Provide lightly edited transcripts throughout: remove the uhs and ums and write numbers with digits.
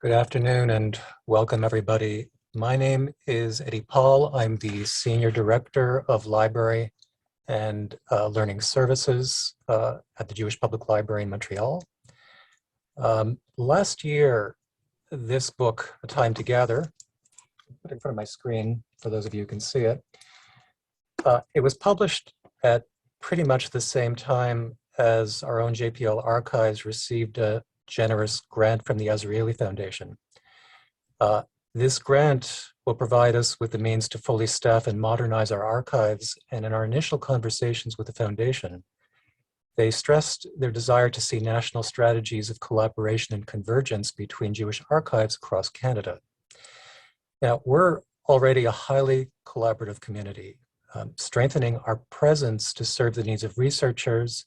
Good afternoon and welcome everybody. My name is Eddie Paul. I'm the Senior Director of Library and Learning Services at the Jewish Public Library in Montreal. Last year, this book, A Time Together, put in front of my screen for those of you who can see it, it was published at pretty much the same time as our own JPL Archives received a generous grant from the Azrieli Foundation. This grant will provide us with the means to fully staff and modernize our archives, and in our initial conversations with the foundation, they stressed their desire to see national strategies of collaboration and convergence between Jewish archives across Canada. Now, we're already a highly collaborative community, strengthening our presence to serve the needs of researchers.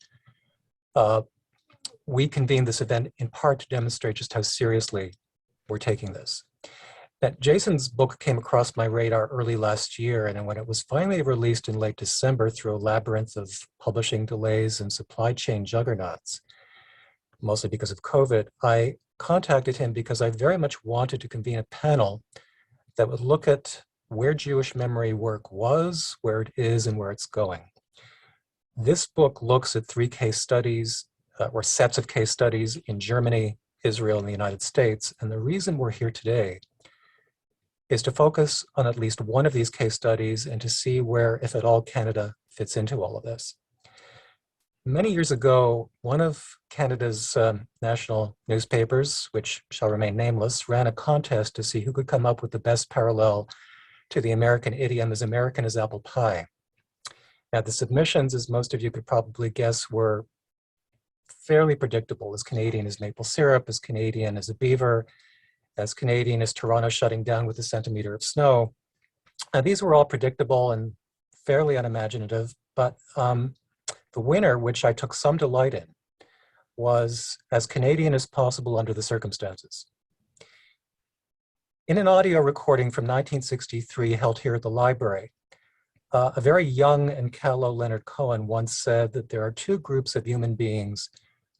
We convened this event in part to demonstrate just how seriously we're taking this. Now, Jason's book came across my radar early last year, and when it was finally released in late December through a labyrinth of publishing delays and supply chain juggernauts, mostly because of COVID, I contacted him because I very much wanted to convene a panel that would look at where Jewish memory work was, where it is, and where it's going. This book looks at three case studies or sets of case studies in Germany, Israel, and the United States. And the reason we're here today is to focus on at least one of these case studies and to see where, if at all, Canada fits into all of this. Many years ago, one of Canada's national newspapers, which shall remain nameless, ran a contest to see who could come up with the best parallel to the American idiom, as American as apple pie. Now, the submissions, as most of you could probably guess, were fairly predictable: as Canadian as maple syrup, as Canadian as a beaver, as Canadian as Toronto shutting down with a centimeter of snow. These were all predictable and fairly unimaginative, but the winner, which I took some delight in, was as Canadian as possible under the circumstances. In an audio recording from 1963 held here at the library, a very young and callow Leonard Cohen once said that there are two groups of human beings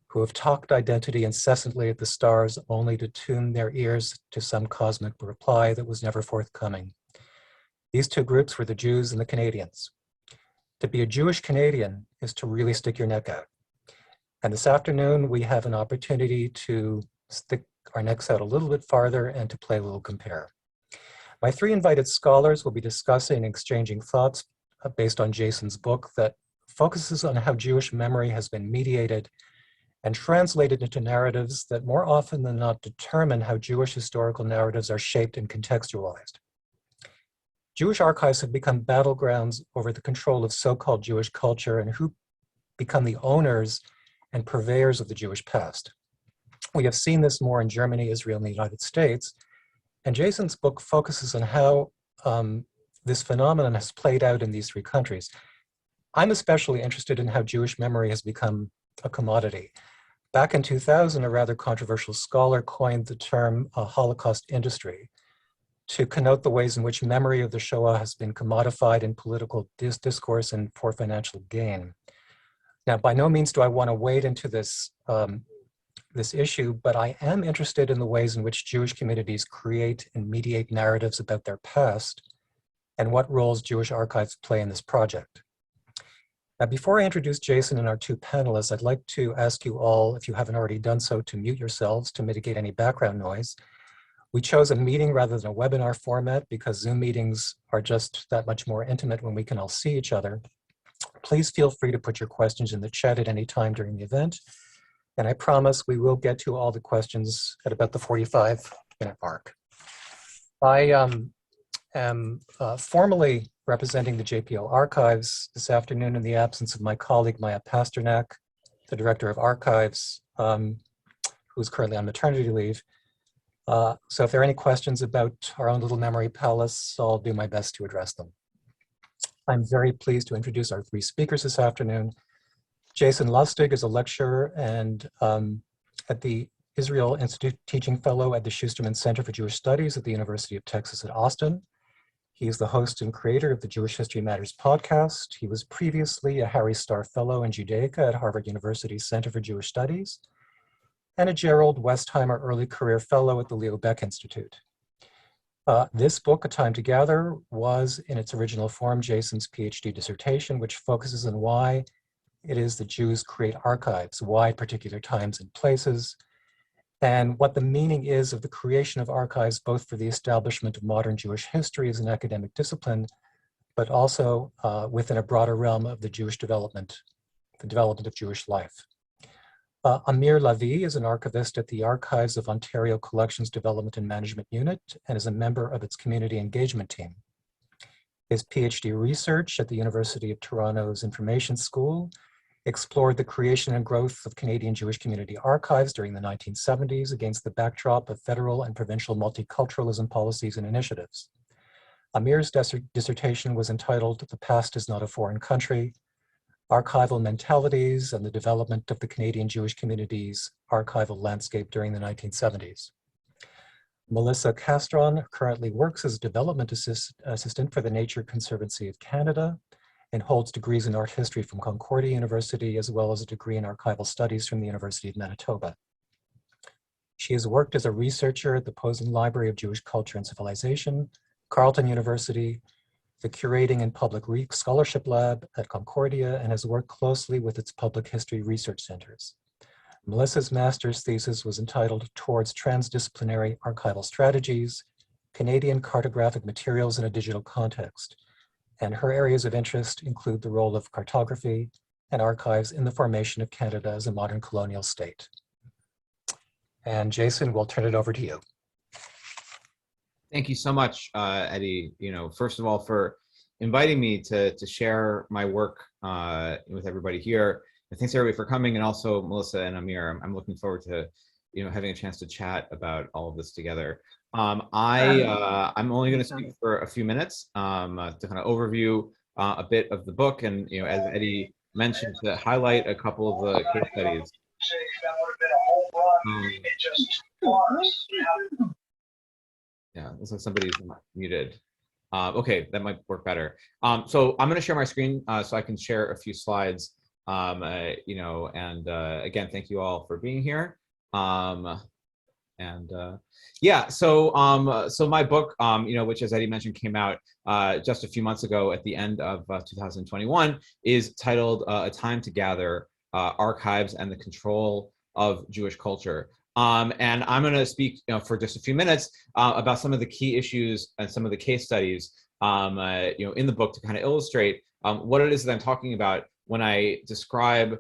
who have talked identity incessantly at the stars only to tune their ears to some cosmic reply that was never forthcoming. These two groups were the Jews and the Canadians. To be a Jewish Canadian is to really stick your neck out. And this afternoon, we have an opportunity to stick our necks out a little bit farther and to play a little compare. My three invited scholars will be discussing and exchanging thoughts based on Jason's book that focuses on how Jewish memory has been mediated and translated into narratives that more often than not determine how Jewish historical narratives are shaped and contextualized. Jewish archives have become battlegrounds over the control of so-called Jewish culture and who become the owners and purveyors of the Jewish past. We have seen this more in Germany, Israel, and the United States, and Jason's book focuses on how this phenomenon has played out in these three countries. I'm especially interested in how Jewish memory has become a commodity. Back in 2000, a rather controversial scholar coined the term Holocaust industry to connote the ways in which memory of the Shoah has been commodified in political discourse and for financial gain. Now, by no means do I want to wade into this issue, but I am interested in the ways in which Jewish communities create and mediate narratives about their past and what roles Jewish archives play in this project. Now, before I introduce Jason and our two panelists, I'd like to ask you all, if you haven't already done so, to mute yourselves to mitigate any background noise. We chose a meeting rather than a webinar format because Zoom meetings are just that much more intimate when we can all see each other. Please feel free to put your questions in the chat at any time during the event. And I promise we will get to all the questions at about the 45-minute mark. I am formally representing the JPL Archives this afternoon in the absence of my colleague, Maya Pasternak, the Director of Archives, who's currently on maternity leave. So if there are any questions about our own little memory palace, I'll do my best to address them. I'm very pleased to introduce our three speakers this afternoon. Jason Lustig is a lecturer and at the Israel Institute Teaching Fellow at the Schusterman Center for Jewish Studies at the University of Texas at Austin. He is the host and creator of the Jewish History Matters podcast. He was previously a Harry Starr Fellow in Judaica at Harvard University's Center for Jewish Studies. and a Gerald Westheimer Early Career Fellow at the Leo Baeck Institute. This book, A Time to Gather, was in its original form Jason's PhD dissertation, which focuses on why it is that Jews create archives, why at particular times and places, and what the meaning is of the creation of archives, both for the establishment of modern Jewish history as an academic discipline, but also within a broader realm of the Jewish development, the development of Jewish life. Amir Lavie is an archivist at the Archives of Ontario Collections Development and Management Unit and is a member of its community engagement team. His PhD research at the University of Toronto's Information School explored the creation and growth of Canadian Jewish community archives during the 1970s against the backdrop of federal and provincial multiculturalism policies and initiatives. Amir's dissertation was entitled "The Past is Not a Foreign Country: Archival Mentalities and the Development of the Canadian Jewish Community's Archival Landscape During the 1970s. Melissa Castron currently works as a development assistant for the Nature Conservancy of Canada and holds degrees in art history from Concordia University, as well as a degree in archival studies from the University of Manitoba. She has worked as a researcher at the Posen Library of Jewish Culture and Civilization, Carleton University, the Curating and Public Scholarship Lab at Concordia, and has worked closely with its public history research centers. Melissa's master's thesis was entitled "Towards Transdisciplinary Archival Strategies, Canadian Cartographic Materials in a Digital Context," and her areas of interest include the role of cartography and archives in the formation of Canada as a modern colonial state. And Jason, we'll turn it over to you. Thank you so much, Eddie. First of all, for inviting me to share my work with everybody here. And thanks everybody for coming, and also Melissa and Amir. I'm looking forward to having a chance to chat about all of this together. I'm only going to speak for a few minutes to kind of overview a bit of the book, and as Eddie mentioned, to highlight a couple of the case studies. Yeah, looks like somebody's muted. Okay, that might work better. So I'm going to share my screen so I can share a few slides. Again, thank you all for being here. Yeah, so my book, which, as Eddie mentioned, came out just a few months ago at the end of 2021, is titled "A Time to Gather: Archives and the Control of Jewish Culture." And I'm going to speak for just a few minutes about some of the key issues and some of the case studies in the book to kind of illustrate what it is that I'm talking about when I describe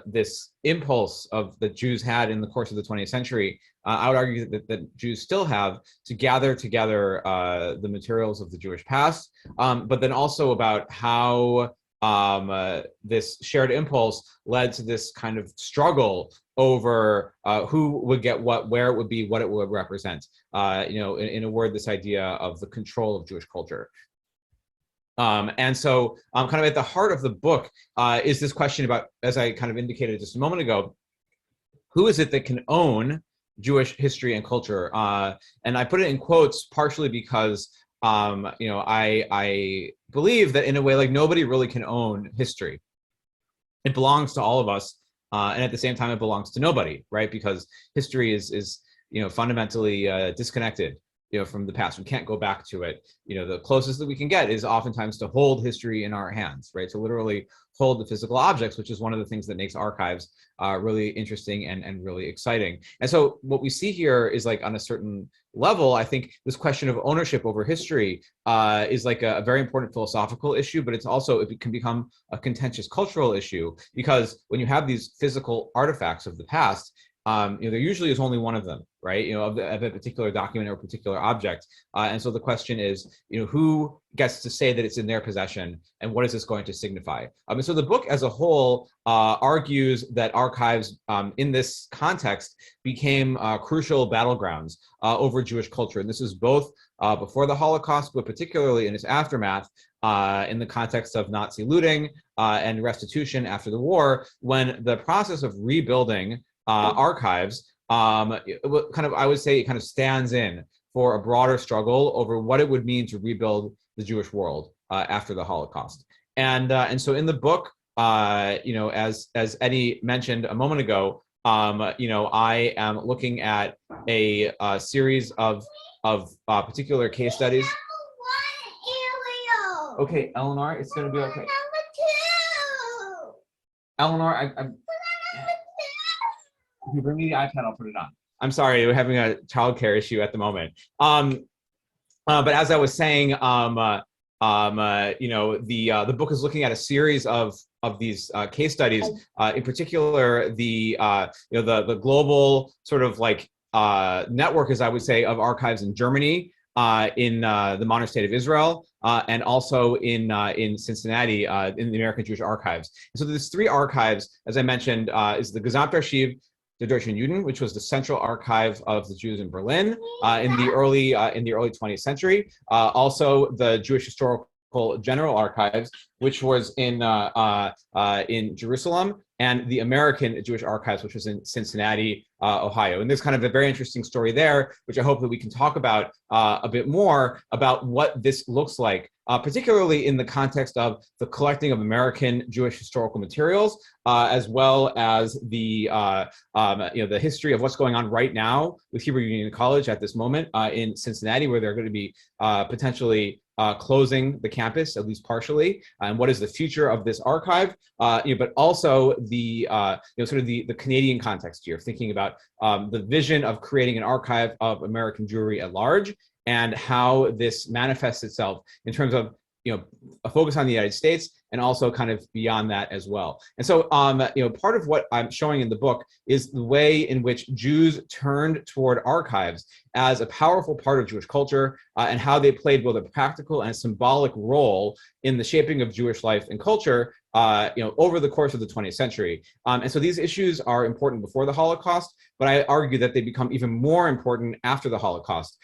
this impulse that Jews had in the course of the 20th century. I would argue that Jews still have, to gather together the materials of the Jewish past, but then also about how this shared impulse led to this kind of struggle over who would get what, where it would be, what it would represent. In a word, this idea of the control of Jewish culture. And so kind of at the heart of the book is this question about, as I kind of indicated just a moment ago, who is it that can own Jewish history and culture? And I put it in quotes partially because I believe that in a way, like, nobody really can own history. It belongs to all of us, and at the same time, it belongs to nobody, right? Because history is fundamentally disconnected from the past. We can't go back to it. The closest that we can get is oftentimes to hold history in our hands, right? To literally hold the physical objects, which is one of the things that makes archives really interesting and really exciting. And so what we see here is, like, on a certain level, I think this question of ownership over history is like a very important philosophical issue, but it can become a contentious cultural issue, because when you have these physical artifacts of the past, there usually is only one of them, right? Of a particular document or a particular object. And so the question is, who gets to say that it's in their possession, and what is this going to signify? And so the book as a whole argues that archives in this context became crucial battlegrounds over Jewish culture. And this is both before the Holocaust, but particularly in its aftermath, in the context of Nazi looting and restitution after the war, when the process of rebuilding archives I would say, it kind of stands in for a broader struggle over what it would mean to rebuild the Jewish world after the Holocaust. And so in the book, as Eddie mentioned a moment ago, I am looking at a series of particular case studies. Okay, Eleanor, it's going to be okay. Eleanor, if you bring me the iPad, I'll put it on. I'm sorry, we're having a childcare issue at the moment. But as I was saying, the book is looking at a series of these case studies, in particular the global sort of like network, as I would say, of archives in Germany, in the modern state of Israel, and also in Cincinnati, in the American Jewish Archives. And so there's three archives, as I mentioned, is the Gesamtarchiv der Deutschen Juden, which was the central archive of the Jews in Berlin in the early 20th century. Also, the Jewish Historical General Archives, which was in Jerusalem, and the American Jewish Archives, which was in Cincinnati, Ohio. And there's kind of a very interesting story there, which I hope that we can talk about a bit more about what this looks like, particularly in the context of the collecting of American Jewish historical materials, as well as the history of what's going on right now with Hebrew Union College at this moment in Cincinnati, where they're going to be potentially closing the campus, at least partially, and what is the future of this archive, but also the sort of the Canadian context here, thinking about the vision of creating an archive of American Jewry at large, and how this manifests itself in terms of a focus on the United States, and also kind of beyond that as well. And so, part of what I'm showing in the book is the way in which Jews turned toward archives as a powerful part of Jewish culture, and how they played both a practical and a symbolic role in the shaping of Jewish life and culture, over the course of the 20th century. And so these issues are important before the Holocaust, but I argue that they become even more important after the Holocaust,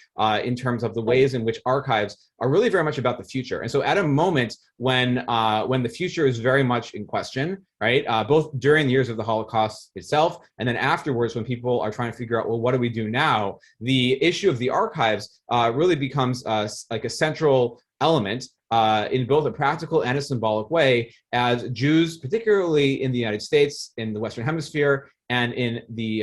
in terms of the ways in which archives are really very much about the future. And so at a moment when the future is very much in question, right, both during the years of the Holocaust itself, and then afterwards when people are trying to figure out, well, what do we do now? The issue of the archives really becomes like a central element in both a practical and a symbolic way, as Jews, particularly in the United States, in the Western Hemisphere, and in the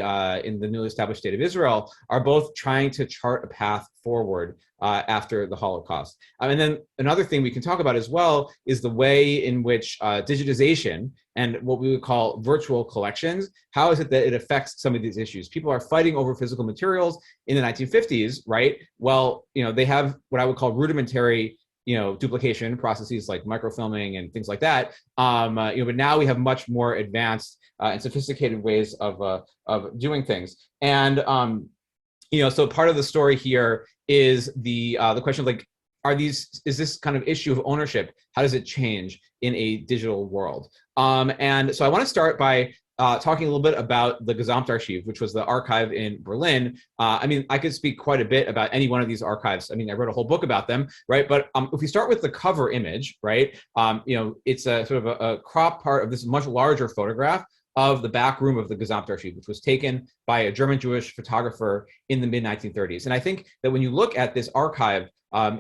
newly established state of Israel, are both trying to chart a path forward after the Holocaust. And then another thing we can talk about as well is the way in which digitization and what we would call virtual collections, how is it that it affects some of these issues? People are fighting over physical materials in the 1950s, right? Well, they have what I would call rudimentary duplication processes like microfilming and things like that. But now we have much more advanced and sophisticated ways of doing things. And so part of the story here is the question of like, is this kind of issue of ownership, how does it change in a digital world? And so I want to start by talking a little bit about the Gesamtarchiv, which was the archive in Berlin. I could speak quite a bit about any one of these archives. I wrote a whole book about them, right? But if we start with the cover image, right, it's a sort of a crop part of this much larger photograph of the back room of the Gesamtarchiv, which was taken by a German Jewish photographer in the mid-1930s. And I think that when you look at this archive,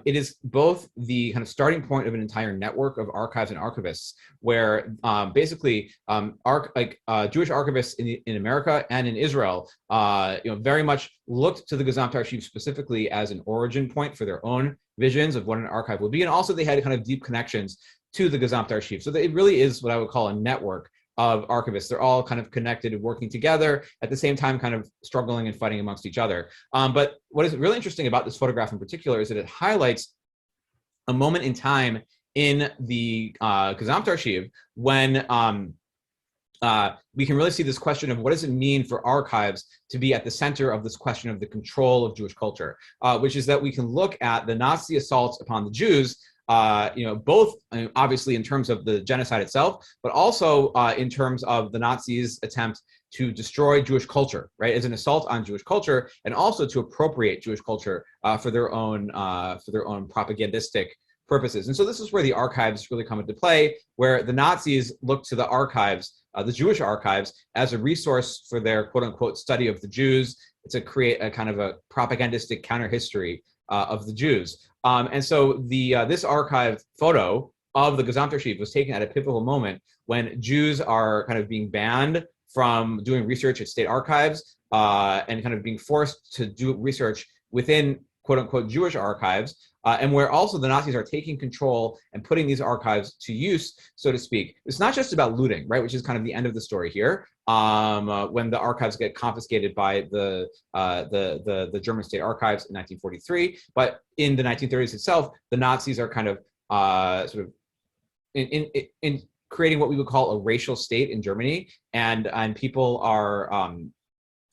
it is both the kind of starting point of an entire network of archives and archivists, where basically Jewish archivists in America and in Israel, very much looked to the Gesamtarchiv specifically as an origin point for their own visions of what an archive would be, and also they had kind of deep connections to the Gesamtarchiv. So it really is what I would call a network of archivists. They're all kind of connected and working together at the same time, kind of struggling and fighting amongst each other. But what is really interesting about this photograph in particular is that it highlights a moment in time in the Gesamtarchiv when we can really see this question of what does it mean for archives to be at the center of this question of the control of Jewish culture, which is that we can look at the Nazi assaults upon the Jews, both obviously in terms of the genocide itself, but also in terms of the Nazis' attempt to destroy Jewish culture, right, as an assault on Jewish culture, and also to appropriate Jewish culture for their own propagandistic purposes. And so this is where the archives really come into play, where the Nazis look to the archives, the Jewish archives, as a resource for their quote unquote study of the Jews, to create a kind of a propagandistic counter history of the Jews. And so this archive photo of the Gesamtarchiv was taken at a pivotal moment when Jews are kind of being banned from doing research at state archives and kind of being forced to do research within quote unquote Jewish archives, and where also the Nazis are taking control and putting these archives to use, so to speak. It's not just about looting, right, which is kind of the end of the story here, when the archives get confiscated by the German state archives in 1943, but in the 1930s itself, the Nazis are kind of sort of in creating what we would call a racial state in Germany, and people are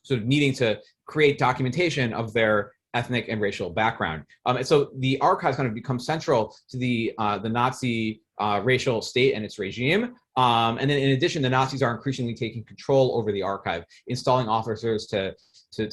sort of needing to create documentation of their ethnic and racial background. And so the archives kind of become central to the Nazi racial state and its regime. And then in addition, the Nazis are increasingly taking control over the archive, installing officers to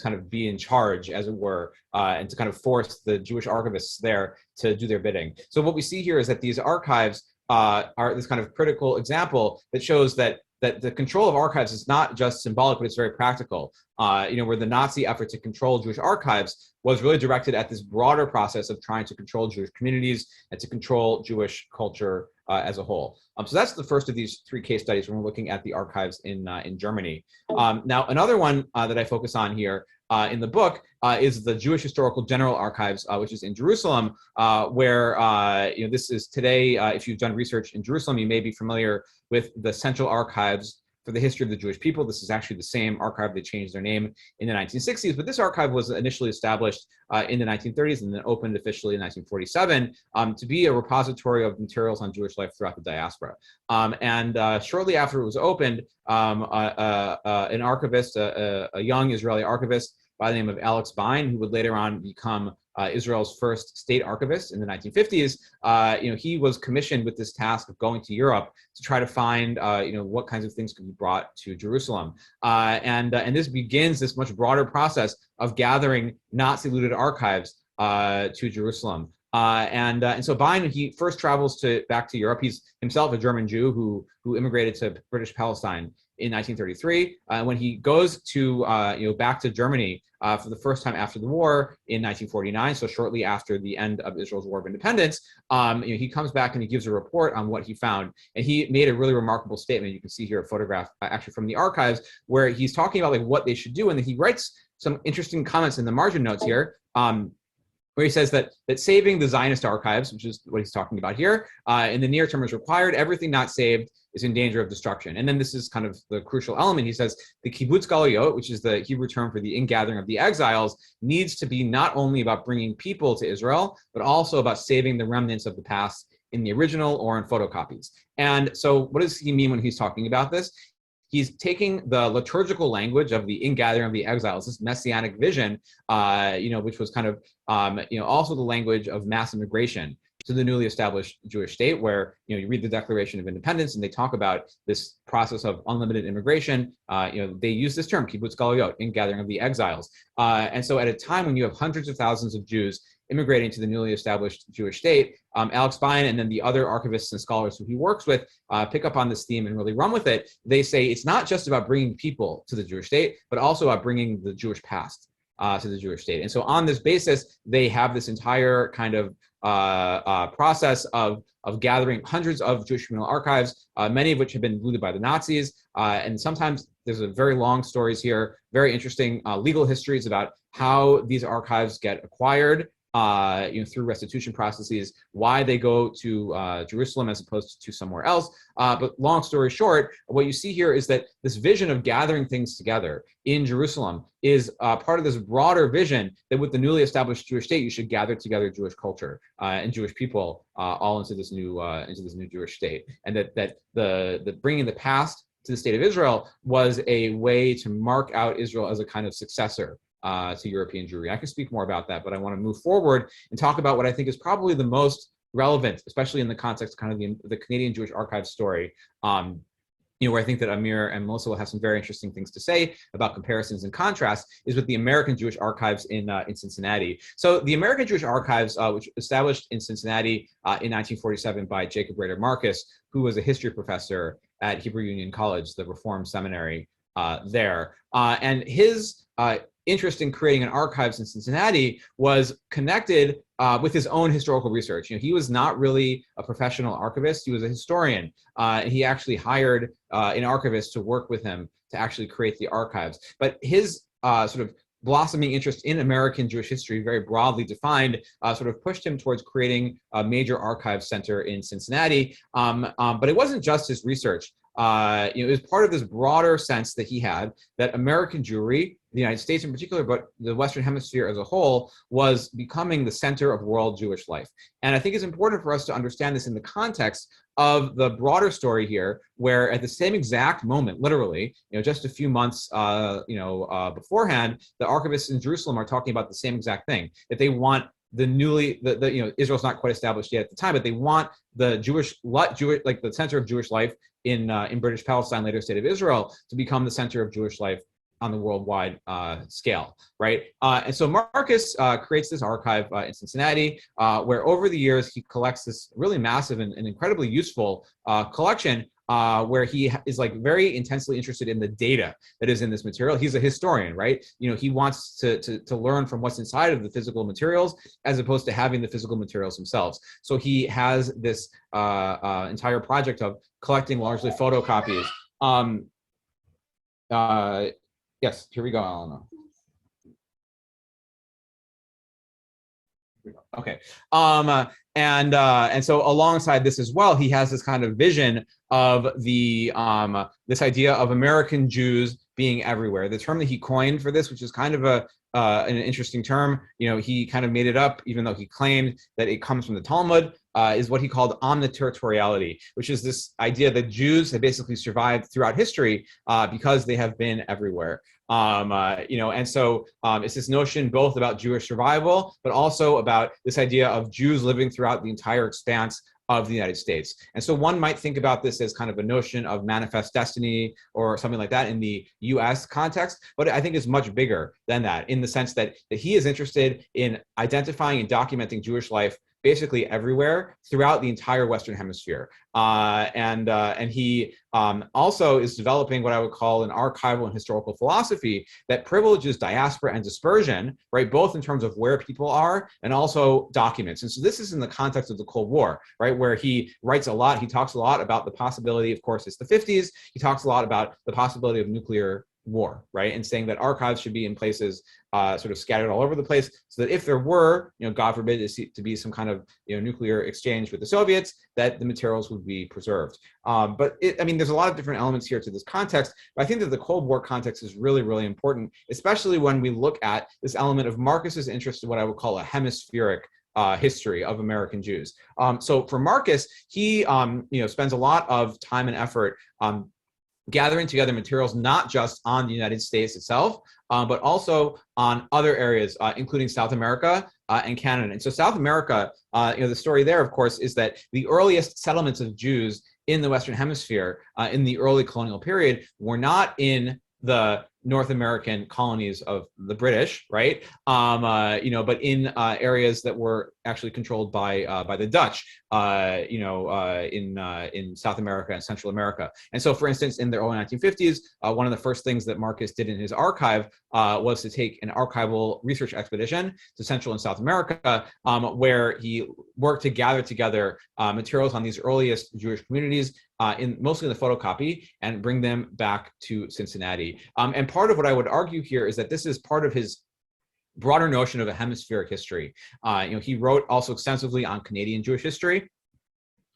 kind of be in charge, as it were, and to kind of force the Jewish archivists there to do their bidding. So what we see here is that these archives are this kind of critical example that shows that the control of archives is not just symbolic, but it's very practical. Where the Nazi effort to control Jewish archives was really directed at this broader process of trying to control Jewish communities and to control Jewish culture as a whole. So that's the first of these three case studies when we're looking at the archives in Germany. Now, another one that I focus on here in the book is the Jewish Historical General Archives, which is in Jerusalem, where this is today. If you've done research in Jerusalem, you may be familiar with the Central Archives for the History of the Jewish People. This is actually the same archive. They changed their name in the 1960s, but this archive was initially established in the 1930s and then opened officially in 1947 to be a repository of materials on Jewish life throughout the diaspora. Shortly after it was opened, an archivist, a young Israeli archivist by the name of Alex Bein, who would later on become Israel's first state archivist in the 1950s, he was commissioned with this task of going to Europe to try to find, what kinds of things could be brought to Jerusalem. And this begins this much broader process of gathering Nazi-looted archives to Jerusalem. And so Bein, he first travels back to Europe. He's himself a German Jew who immigrated to British Palestine in 1933. When he goes to back to Germany for the first time after the war in 1949, so shortly after the end of Israel's War of Independence, he comes back and he gives a report on what he found. And he made a really remarkable statement. You can see here a photograph actually from the archives where he's talking about like what they should do, and then he writes some interesting comments in the margin notes here. Where he says that saving the Zionist archives, which is what he's talking about here, in the near term is required. Everything not saved is in danger of destruction. And then this is kind of the crucial element. He says the kibbutz galuyot, which is the Hebrew term for the ingathering of the exiles, needs to be not only about bringing people to Israel, but also about saving the remnants of the past in the original or in photocopies. And so what does he mean when he's talking about this? He's taking the liturgical language of the ingathering of the exiles, this messianic vision, which was kind of, also the language of mass immigration to the newly established Jewish state, where you read the Declaration of Independence and they talk about this process of unlimited immigration. They use this term, kibbutz galuyot, ingathering of the exiles. And so at a time when you have hundreds of thousands of Jews immigrating to the newly established Jewish state, Alex Bein and then the other archivists and scholars who he works with pick up on this theme and really run with it. They say it's not just about bringing people to the Jewish state, but also about bringing the Jewish past to the Jewish state. And so on this basis, they have this entire kind of process of gathering hundreds of Jewish communal archives, many of which have been looted by the Nazis. And sometimes there's a very long stories here, very interesting legal histories about how these archives get acquired through restitution processes, why they go to Jerusalem as opposed to somewhere else. But long story short, what you see here is that this vision of gathering things together in Jerusalem is part of this broader vision that with the newly established Jewish state, you should gather together Jewish culture and Jewish people all into this new Jewish state, and that the bringing the past to the state of Israel was a way to mark out Israel as a kind of successor to European Jewry. I can speak more about that, but I want to move forward and talk about what I think is probably the most relevant, especially in the context of kind of the Canadian Jewish Archives story, where I think that Amir and Melissa will have some very interesting things to say about comparisons and contrasts, is with the American Jewish Archives in Cincinnati. So the American Jewish Archives, which was established in Cincinnati in 1947 by Jacob Rader Marcus, who was a history professor at Hebrew Union College, the Reform Seminary there. And his interest in creating an archives in Cincinnati was connected with his own historical research. He was not really a professional archivist. He was a historian. He actually hired an archivist to work with him to actually create the archives. But his sort of blossoming interest in American Jewish history, very broadly defined, sort of pushed him towards creating a major archive center in Cincinnati. But it wasn't just his research. It was part of this broader sense that he had that American Jewry, the United States in particular, but the Western Hemisphere as a whole, was becoming the center of world Jewish life. And I think it's important for us to understand this in the context of the broader story here, where at the same exact moment, literally, just a few months, beforehand, the archivists in Jerusalem are talking about the same exact thing, that they want the Israel's not quite established yet at the time, but they want the the center of Jewish life in British Palestine, later state of Israel, to become the center of Jewish life on the worldwide scale, right? And so Marcus creates this archive in Cincinnati, where over the years he collects this really massive and incredibly useful collection, where he is like very intensely interested in the data that is in this material. He's a historian, right? He wants to learn from what's inside of the physical materials as opposed to having the physical materials themselves. So he has this entire project of collecting largely photocopies. Yes, here we go, Elena. Okay, and so alongside this as well, he has this kind of vision of the this idea of American Jews being everywhere. The term that he coined for this, which is kind of an interesting term, he kind of made it up, even though he claimed that it comes from the Talmud, is what he called omniterritoriality, which is this idea that Jews have basically survived throughout history because they have been everywhere. And so it's this notion both about Jewish survival, but also about this idea of Jews living throughout the entire expanse of the United States. And so one might think about this as kind of a notion of manifest destiny or something like that in the US context, but I think it's much bigger than that, in the sense that he is interested in identifying and documenting Jewish life basically everywhere throughout the entire Western Hemisphere. And he also is developing what I would call an archival and historical philosophy that privileges diaspora and dispersion, right, both in terms of where people are and also documents. And so this is in the context of the Cold War, right, where he writes a lot. He talks a lot about the possibility, of course, it's the 50s. He talks a lot about the possibility of nuclear war, right, and saying that archives should be in places sort of scattered all over the place, so that if there were, God forbid, to be some kind of nuclear exchange with the Soviets, that the materials would be preserved. But there's a lot of different elements here to this context, but I think that the Cold War context is really, really important, especially when we look at this element of Marcus's interest in what I would call a hemispheric history of American Jews. So for Marcus, he spends a lot of time and effort gathering together materials not just on the United States itself, but also on other areas, including South America and Canada. And so South America, the story there, of course, is that the earliest settlements of Jews in the Western Hemisphere in the early colonial period were not in the North American colonies of the British, right? But in areas that were actually controlled by the Dutch, in South America and Central America. And so, for instance, in the early 1950s, one of the first things that Marcus did in his archive was to take an archival research expedition to Central and South America, where he worked to gather together materials on these earliest Jewish communities, mostly in the photocopy, and bring them back to Cincinnati. And part of what I would argue here is that this is part of his broader notion of a hemispheric history. He wrote also extensively on Canadian Jewish history.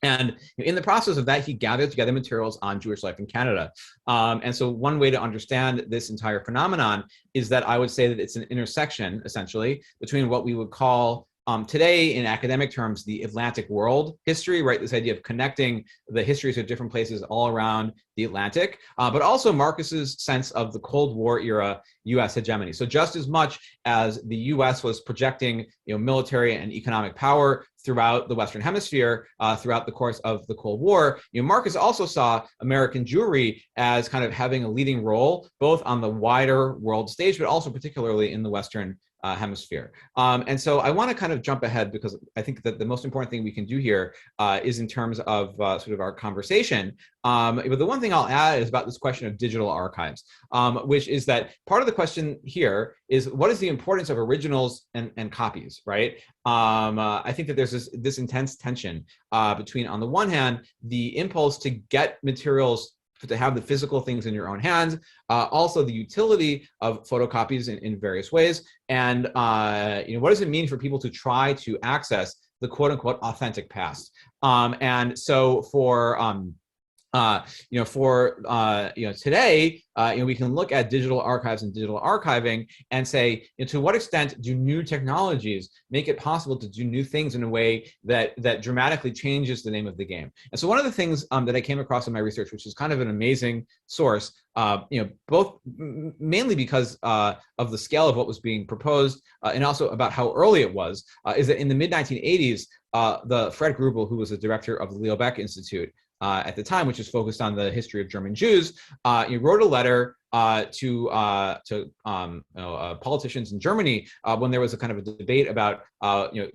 And in the process of that, he gathered together materials on Jewish life in Canada. And so one way to understand this entire phenomenon is that I would say that it's an intersection, essentially, between what we would call today, in academic terms, the Atlantic world history, right? This idea of connecting the histories of different places all around the Atlantic, but also Marcus's sense of the Cold War era U.S. hegemony. So just as much as the U.S. was projecting, military and economic power throughout the Western Hemisphere throughout the course of the Cold War, Marcus also saw American Jewry as kind of having a leading role, both on the wider world stage, but also particularly in the Western Hemisphere. And so I want to kind of jump ahead, because I think that the most important thing we can do here is in terms of sort of our conversation. But the one thing I'll add is about this question of digital archives, which is that part of the question here is, what is the importance of originals and copies, right? I think that there's this intense tension between, on the one hand, the impulse to get materials to have the physical things in your own hands, also the utility of photocopies in various ways, and what does it mean for people to try to access the quote unquote authentic past? And so for today, we can look at digital archives and digital archiving and say, to what extent do new technologies make it possible to do new things in a way that dramatically changes the name of the game? And so one of the things that I came across in my research, which is kind of an amazing source, both mainly because of the scale of what was being proposed and also about how early it was, is that in the mid-1980s, the Fred Grubel, who was the director of the Leo Baeck Institute, at the time, which is focused on the history of German Jews, he wrote a letter to politicians in Germany when there was a kind of a debate about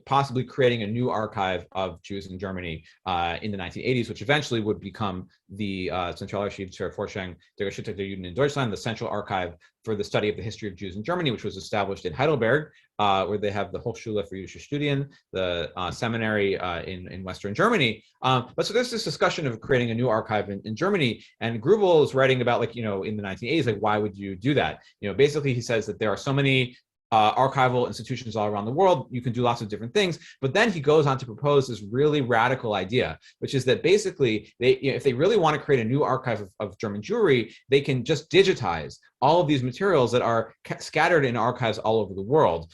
possibly creating a new archive of Jews in Germany in the 1980s, which eventually would become the Zentralarchiv zur Forschung der Geschichte der Juden in Deutschland, the Central Archive for the study of the history of Jews in Germany, which was established in Heidelberg, where they have the Hochschule für Jüdische Studien, the seminary in Western Germany. But so there's this discussion of creating a new archive in Germany, and Grubel is writing about, in the 1980s, why would you do that? Basically he says that there are so many archival institutions all around the world, you can do lots of different things. But then he goes on to propose this really radical idea, which is that basically, if they really want to create a new archive of German Jewry, they can just digitize all of these materials that are scattered in archives all over the world.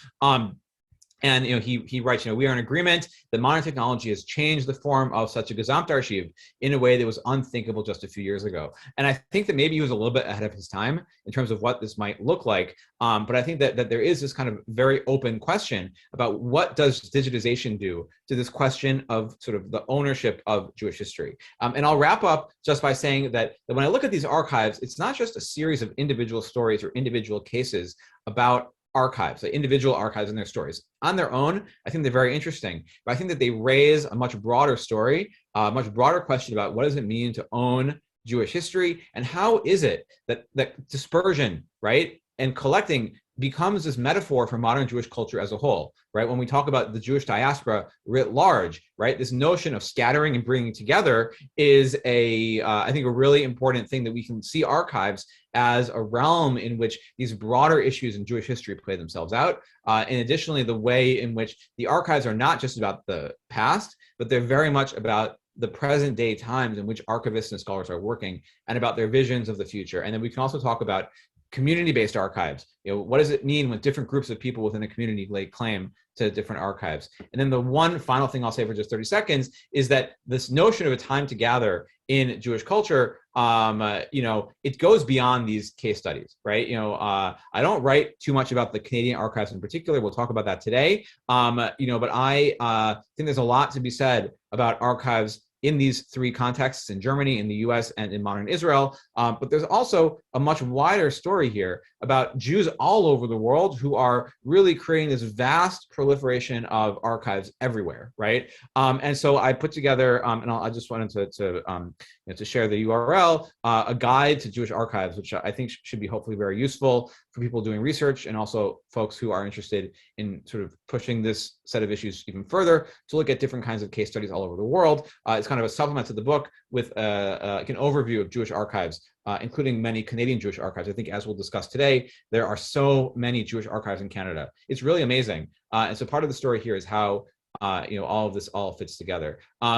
And he writes, we are in agreement that modern technology has changed the form of such a Gesamtarchiv in a way that was unthinkable just a few years ago. And I think that maybe he was a little bit ahead of his time in terms of what this might look like. But I think that there is this kind of very open question about what does digitization do to this question of sort of the ownership of Jewish history. And I'll wrap up just by saying that when I look at these archives, it's not just a series of individual stories or individual cases about archives, the individual archives and their stories. On their own, I think they're very interesting, but I think that they raise a much broader story, a much broader question about what does it mean to own Jewish history, and how is it that dispersion, right, and collecting becomes this metaphor for modern Jewish culture as a whole, right? When we talk about the Jewish diaspora writ large, right, this notion of scattering and bringing together is I think a really important thing, that we can see archives as a realm in which these broader issues in Jewish history play themselves out. And additionally, the way in which the archives are not just about the past, but they're very much about the present day times in which archivists and scholars are working, and about their visions of the future. And then we can also talk about community-based archives. What does it mean when different groups of people within a community lay claim to different archives? And then the one final thing I'll say for just 30 seconds is that this notion of a time to gather in Jewish culture, it goes beyond these case studies, right? I don't write too much about the Canadian archives in particular. We'll talk about that today. But I think there's a lot to be said about archives in these three contexts, in Germany, in the US, and in modern Israel. But there's also a much wider story here about Jews all over the world who are really creating this vast proliferation of archives everywhere, right? And so I put together, and I just wanted to share the URL, a guide to Jewish archives, which I think should be hopefully very useful for people doing research, and also folks who are interested in sort of pushing this set of issues even further to look at different kinds of case studies all over the world. It's kind of a supplement to the book with an overview of Jewish archives, including many Canadian Jewish archives. I think, as we'll discuss today, there are so many Jewish archives in Canada. It's really amazing. And so part of the story here is how all of this all fits together. So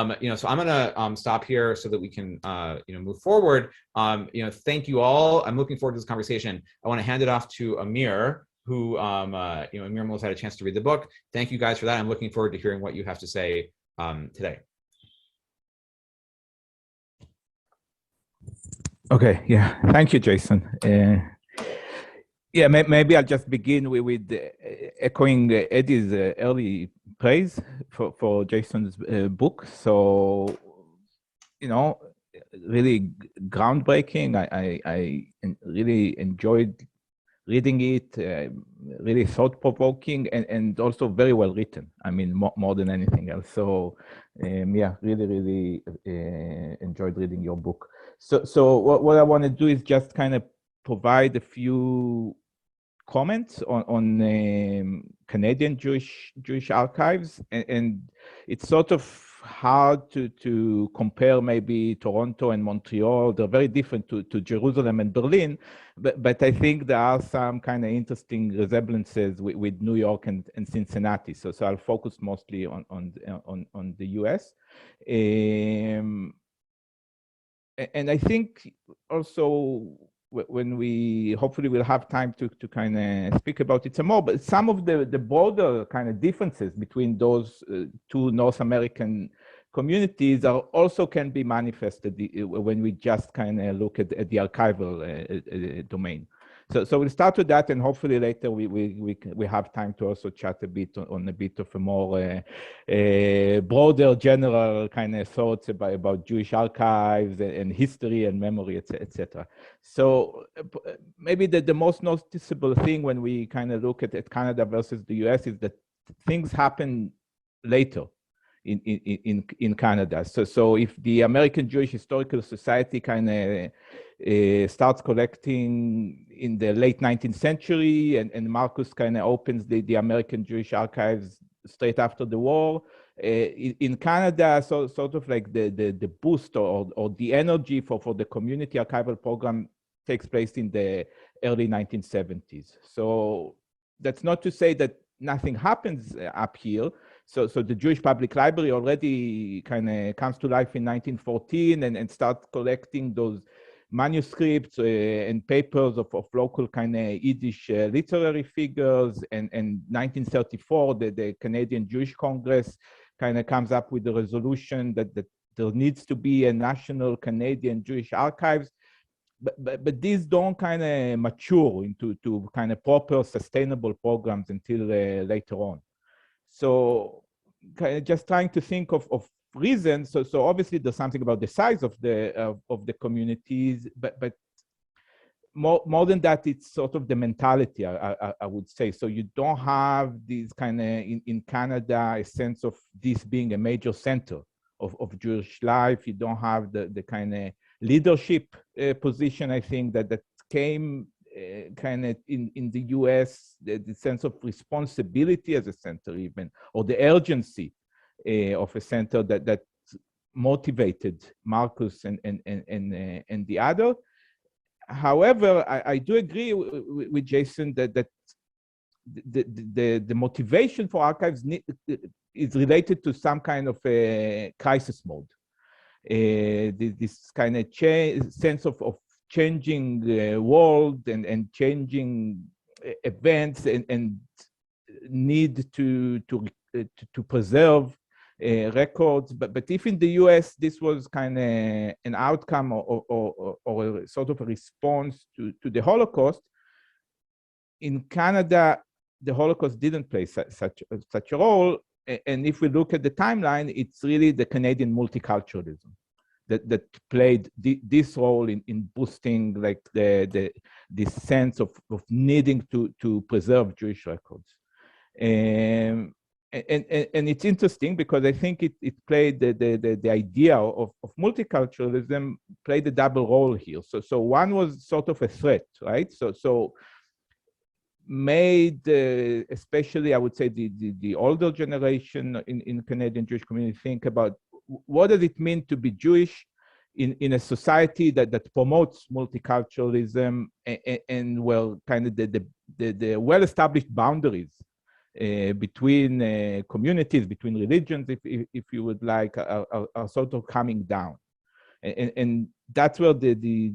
I'm gonna stop here so that we can move forward. Thank you all. I'm looking forward to this conversation. I want to hand it off to Amir, who Amir and Melissa had a chance to read the book. Thank you guys for that. I'm looking forward to hearing what you have to say today. Okay, yeah, thank you, Jason. Maybe I'll just begin with echoing Eddie's early praise for Jason's book. So, really groundbreaking. I really enjoyed reading it, really thought-provoking, and also very well written. I mean, more than anything else. So, really enjoyed reading your book. So what I want to do is just kind of provide a few comments on Canadian Jewish archives, and it's sort of hard to compare maybe Toronto and Montreal. They're very different to Jerusalem and Berlin, but I think there are some kind of interesting resemblances with New York and Cincinnati. So I'll focus mostly on the US. And I think also when we hopefully will have time to kind of speak about it some more, but some of the broader kind of differences between those two North American communities are also can be manifested when we just kind of look at the archival domain. So we'll start with that, and hopefully later we have time to also chat a bit on a bit of a more broader general kind of thoughts about Jewish archives and history and memory, etc. So maybe the most noticeable thing when we kind of look at Canada versus the US is that things happen later in Canada. So if the American Jewish Historical Society kind of starts collecting in the late 19th century, and Marcus kind of opens the American Jewish archives straight after the war. In Canada, so sort of like the boost or the energy for the community archival program takes place in the early 1970s. So that's not to say that nothing happens up here. So the Jewish Public Library already kind of comes to life in 1914 and starts collecting those manuscripts and papers of local kind of Yiddish literary figures. And 1934, the Canadian Jewish Congress kind of comes up with a resolution that there needs to be a national Canadian Jewish archives. But these don't kind of mature into kind of proper sustainable programs until later on. So kind of just trying to think of reasons. So obviously there's something about the size of the communities, but more than that, it's sort of the mentality, I would say. So you don't have these kind of in Canada a sense of this being a major center of Jewish life. You don't have the kind of leadership position, I think, that came kind of in the US, the sense of responsibility as a center even, or the urgency of a center that motivated Marcus and the other. However, I do agree with Jason that the motivation for archives is related to some kind of a crisis mode. This kind of sense of changing the world and changing events and need to preserve records. But if in the US this was kind of an outcome or a sort of a response to the Holocaust, in Canada the Holocaust didn't play such a role. And if we look at the timeline, it's really the Canadian multiculturalism that played this role in boosting like this sense of needing to preserve Jewish records. And it's interesting because I think it played the idea of multiculturalism played a double role here. So one was sort of a threat, right? So made, especially I would say the older generation in Canadian Jewish community think about what does it mean to be Jewish in a society that promotes multiculturalism and well, kind of the well-established boundaries between communities, between religions, if you would like, are sort of coming down, and that's where the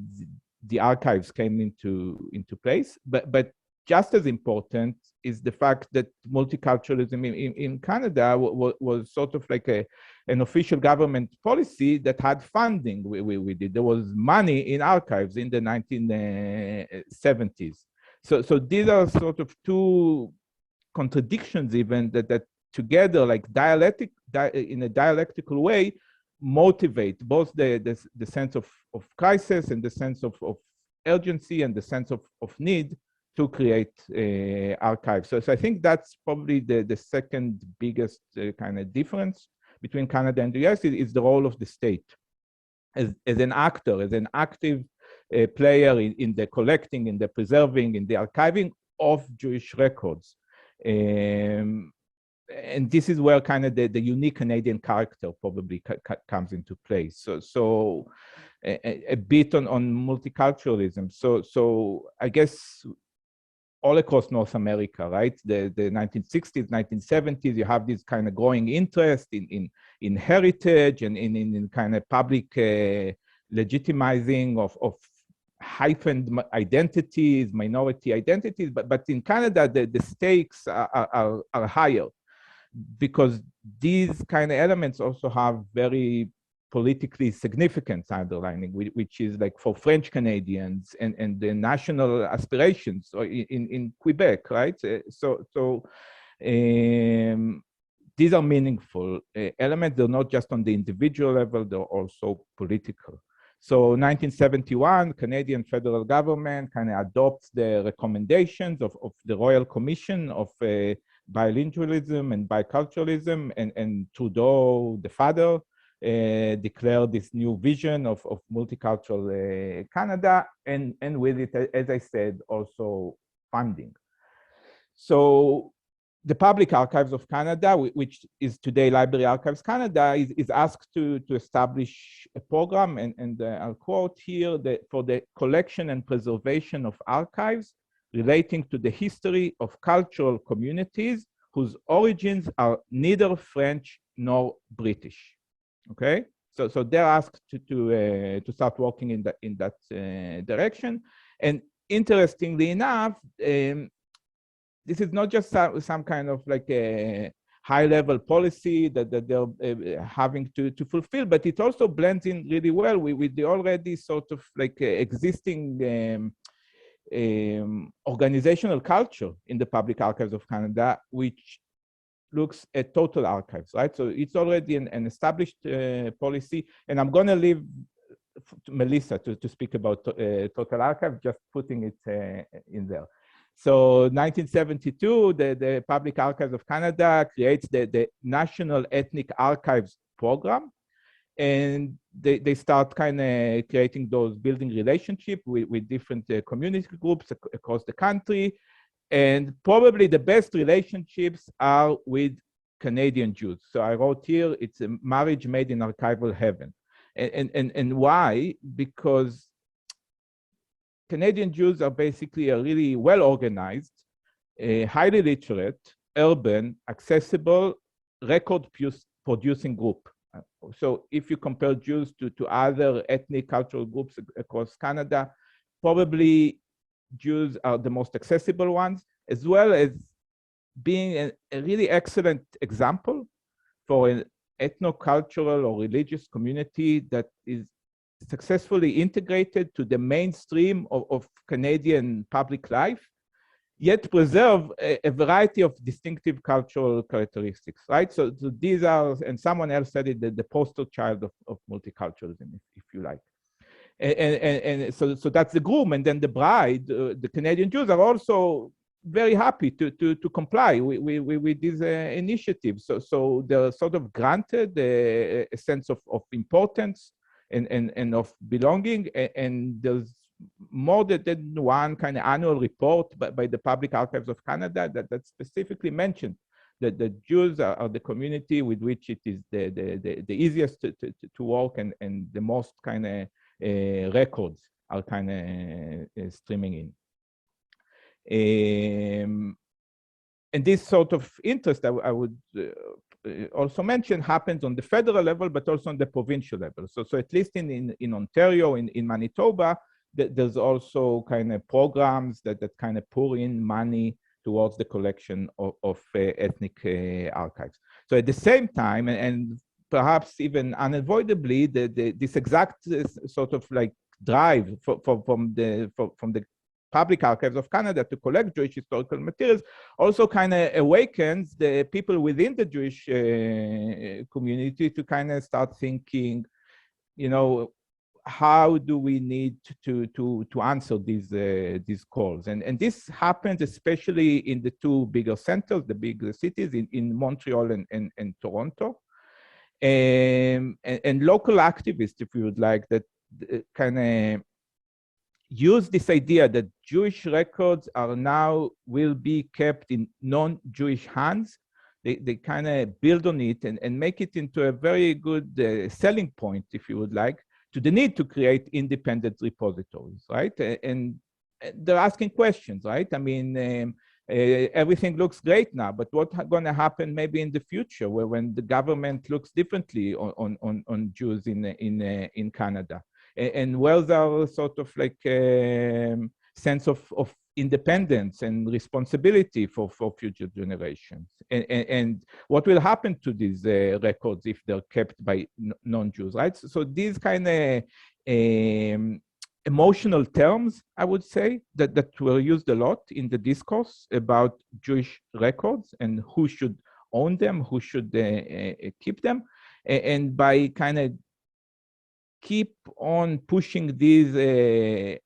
archives came into place. But just as important is the fact that multiculturalism in Canada was sort of like an official government policy that had funding with it. There was money in archives in the 1970s. So these are sort of two contradictions even that together, like in a dialectical way, motivate both the sense of crisis and the sense of urgency and the sense of need to create archives. So I think that's probably the second biggest kind of difference between Canada and the US is the role of the state as an actor, as an active player in the collecting, in the preserving, in the archiving of Jewish records. and this is where kind of the unique Canadian character probably comes into play. So a bit on multiculturalism. So I guess all across North America, right? The 1960s, 1970s, you have this kind of growing interest in heritage and in kind of public legitimizing of hyphened identities, minority identities. But in Canada, the stakes are higher, because these kind of elements also have very politically significance underlining, which is like for French Canadians and the national aspirations in Quebec, right? These are meaningful elements. They're not just on the individual level, they're also political. So 1971, Canadian federal government kind of adopts the recommendations of the Royal Commission of bilingualism and biculturalism, and Trudeau, the father, declared this new vision of multicultural Canada, and with it, as I said, also funding. So the Public Archives of Canada, which is today Library Archives Canada, is asked to establish a program, and I'll quote here, for the collection and preservation of archives relating to the history of cultural communities whose origins are neither French nor British. Okay, so they're asked to start working in that direction. And interestingly enough, this is not just some kind of like a high-level policy that they're having to fulfill, but it also blends in really well with the already sort of like existing organizational culture in the Public Archives of Canada, which looks at total archives, right? So it's already an established policy, and I'm going to leave to Melissa to speak about total archive, just putting it in there. So 1972, the Public Archives of Canada creates the National Ethnic Archives Program, and they start kind of creating those building relationships with different community groups across the country. And probably the best relationships are with Canadian Jews. So I wrote here, it's a marriage made in archival heaven. And why? Because Canadian Jews are basically a really well-organized, highly literate, urban, accessible, record-producing group. So if you compare Jews to other ethnic cultural groups across Canada, probably Jews are the most accessible ones, as well as being a really excellent example for an ethno-cultural or religious community that is successfully integrated to the mainstream of Canadian public life, yet preserve a variety of distinctive cultural characteristics, right? So these are, and someone else said it, the poster child of multiculturalism, if you like. And so that's the groom, and then the bride. The Canadian Jews are also very happy to comply with these initiatives. So they're sort of granted a sense of importance and of belonging. And there's more than one kind of annual report by the Public Archives of Canada that specifically mentioned that the Jews are the community with which it is the easiest to work, and the most kind of records are kind of streaming in. And this sort of interest, I would also mention, happens on the federal level, but also on the provincial level. So at least in Ontario, in Manitoba, there's also kind of programs that kind of pour in money towards the collection of ethnic archives. So at the same time, and perhaps even unavoidably, this exact sort of like drive from the Public Archives of Canada to collect Jewish historical materials also kind of awakens the people within the Jewish community to kind of start thinking, you know, how do we need to answer these calls? And this happens especially in the two bigger centers, the bigger cities in Montreal and Toronto. And local activists, if you would like, that kind of use this idea that Jewish records will be kept in non-Jewish hands. they kind of build on it and make it into a very good selling point, if you would like, to the need to create independent repositories, right? And they're asking questions, right? I mean, everything looks great now, but what's going to happen maybe in the future, when the government looks differently on Jews in Canada, and where's our sort of like sense of independence and responsibility for future generations, and what will happen to these records if they're kept by non-Jews, right? So these kind of emotional terms, I would say, that were used a lot in the discourse about Jewish records and who should own them, who should keep them. And by kind of keep on pushing these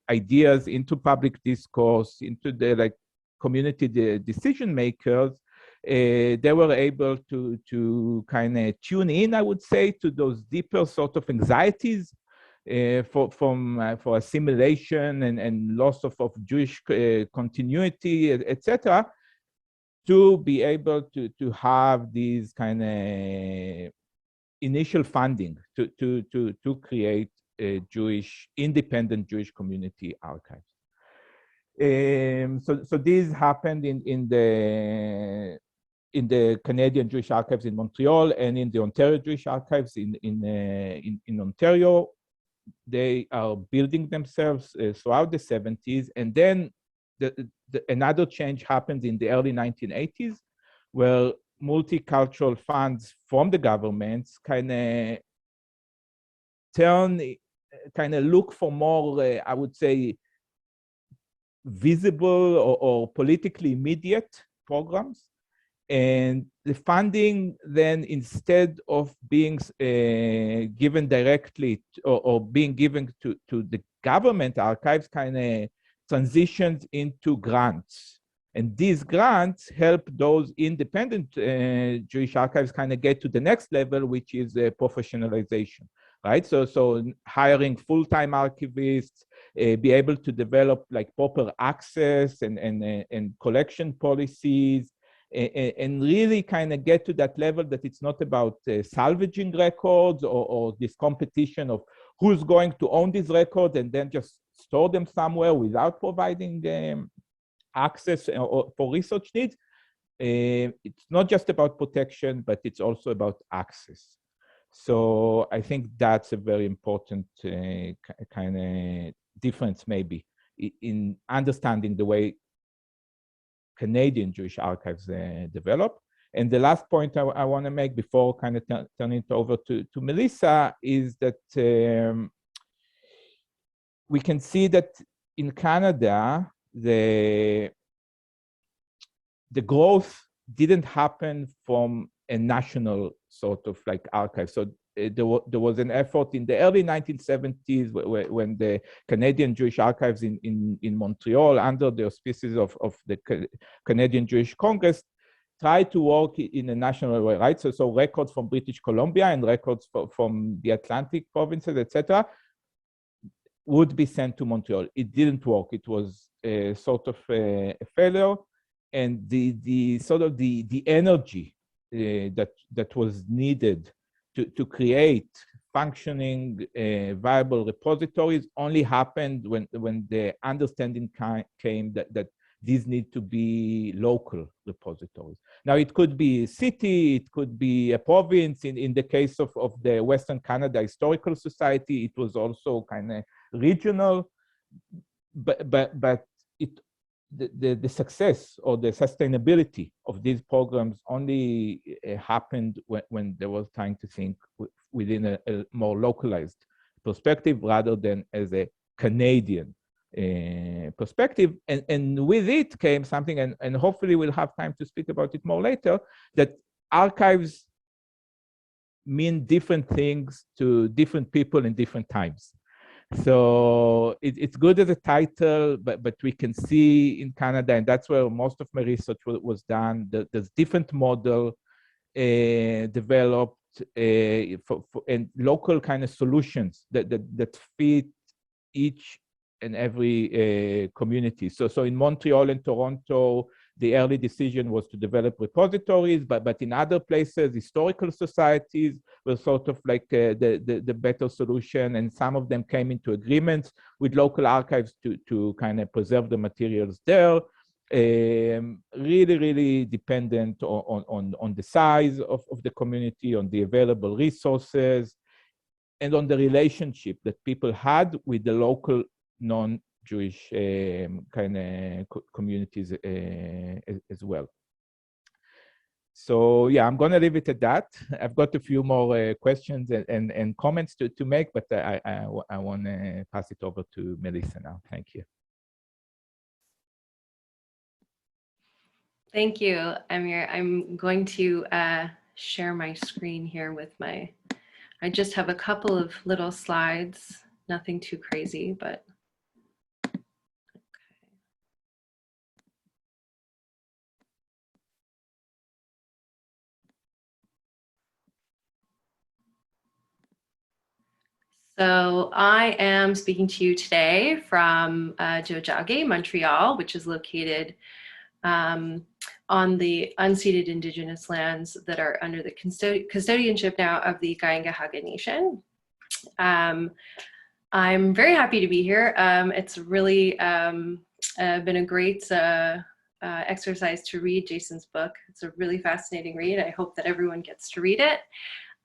ideas into public discourse, into the community decision makers, they were able to kind of tune in, I would say, to those deeper sort of anxieties for assimilation and loss of Jewish continuity, etc., to be able to have these kind of initial funding to create a independent Jewish community archives. So these happened in the Canadian Jewish Archives in Montreal and in the Ontario Jewish Archives in Ontario. They are building themselves throughout the 70s. And then another change happened in the early 1980s, where multicultural funds from the governments kind of look for more, I would say, visible or politically immediate programs. And the funding then, instead of being given directly or being given to the government archives, kind of transitions into grants. And these grants help those independent Jewish archives kind of get to the next level, which is professionalization, right? So hiring full-time archivists, be able to develop like proper access and collection policies, and really kind of get to that level that it's not about salvaging records or this competition of who's going to own these records and then just store them somewhere without providing access for research needs. It's not just about protection, but it's also about access. So I think that's a very important kind of difference maybe in understanding the way Canadian Jewish archives develop. And the last point I want to make before kind of turning it over to Melissa is that we can see that in Canada, the growth didn't happen from a national sort of like archive. So there was an effort in the early 1970s when the Canadian Jewish Archives in Montreal, under the auspices of the Canadian Jewish Congress, tried to work in a national way, right? So records from British Columbia and records from the Atlantic provinces, etc., would be sent to Montreal. It didn't work. It was a sort of a failure, and the sort of the energy that was needed to create functioning viable repositories only happened when the understanding came that these need to be local repositories. Now, it could be a city, it could be a province. In the case of the Western Canada Historical Society, it was also kind of regional, but the success or the sustainability of these programs only happened when there was time to think within a more localized perspective rather than as a Canadian perspective. And with it came something, and hopefully we'll have time to speak about it more later, that archives mean different things to different people in different times. So it's good as a title, but we can see in Canada, and that's where most of my research was done, there's different model developed and local kind of solutions that fit each and every community. So in Montreal and Toronto, the early decision was to develop repositories, but in other places, historical societies were sort of like the better solution, and some of them came into agreements with local archives to kind of preserve the materials there. Really dependent on the size of the community, on the available resources, and on the relationship that people had with the local non-Jewish kind of communities as well. So yeah, I'm going to leave it at that. I've got a few more questions and comments to make, but I want to pass it over to Melissa now. Thank you. Thank you, Amir. I'm going to share my screen here with my, I just have a couple of little slides, nothing too crazy, but okay. So I am speaking to you today from Tiohtià:ke, Montreal, which is located on the unceded Indigenous lands that are under the custodianship now of the Kanien'kehá:ka Nation. I'm very happy to be here. It's really been a great exercise to read Jason's book. It's a really fascinating read. I hope that everyone gets to read it.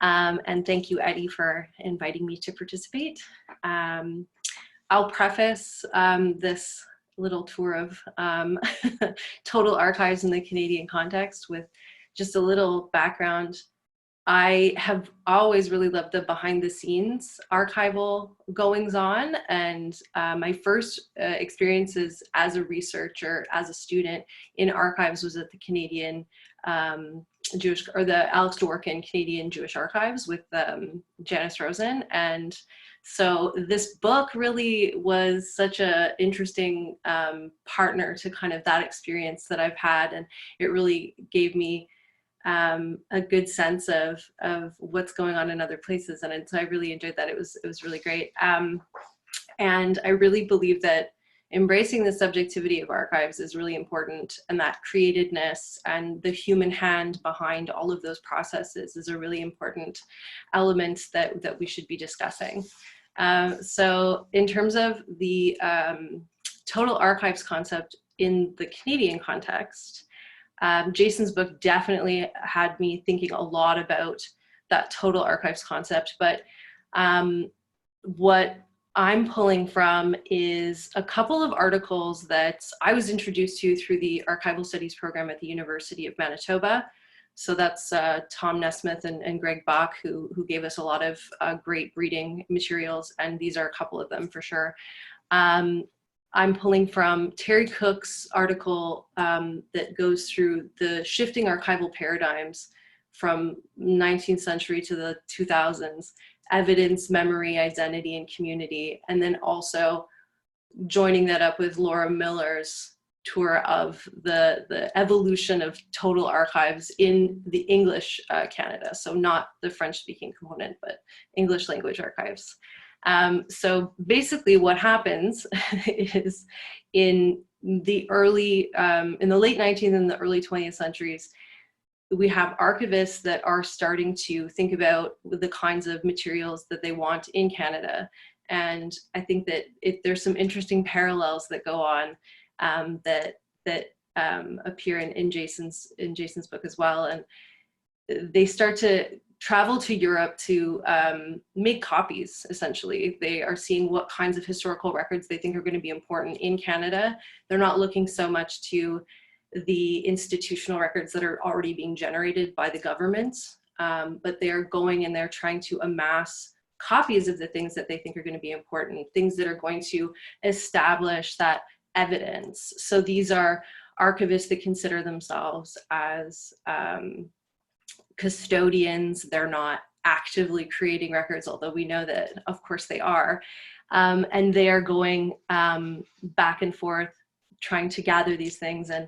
And thank you, Eddie, for inviting me to participate. I'll preface this little tour of total archives in the Canadian context with just a little background. I have always really loved the behind the scenes archival goings on, and my first experiences as a researcher, as a student in archives was at the Canadian Jewish, or the Alex Dworkin Canadian Jewish Archives with Janice Rosen. And so this book really was such an interesting partner to kind of that experience that I've had, and it really gave me a good sense of what's going on in other places, and so I really enjoyed that. It was really great, and I really believe that embracing the subjectivity of archives is really important, and that createdness and the human hand behind all of those processes is a really important element that we should be discussing. So in terms of the total archives concept in the Canadian context, Jason's book definitely had me thinking a lot about that total archives concept, but what I'm pulling from is a couple of articles that I was introduced to through the Archival Studies program at the University of Manitoba. So that's Tom Nesmith and Greg Bach, who gave us a lot of great reading materials, and these are a couple of them for sure. I'm pulling from Terry Cook's article that goes through the shifting archival paradigms from 19th century to the 2000s, evidence, memory, identity, and community, and then also joining that up with Laura Miller's tour of the evolution of total archives in the English Canada, so not the French-speaking component, but English language archives. So basically what happens is in the late 19th and the early 20th centuries, we have archivists that are starting to think about the kinds of materials that they want in Canada. And I think that there's some interesting parallels that go on that appear in Jason's book as well. And they start to travel to Europe to make copies, essentially. They are seeing what kinds of historical records they think are going to be important in Canada. They're not looking so much to the institutional records that are already being generated by the government, but they're going and they're trying to amass copies of the things that they think are going to be important, things that are going to establish that evidence. So these are archivists that consider themselves as custodians. They're not actively creating records, although we know that of course they are. And they are going back and forth trying to gather these things, and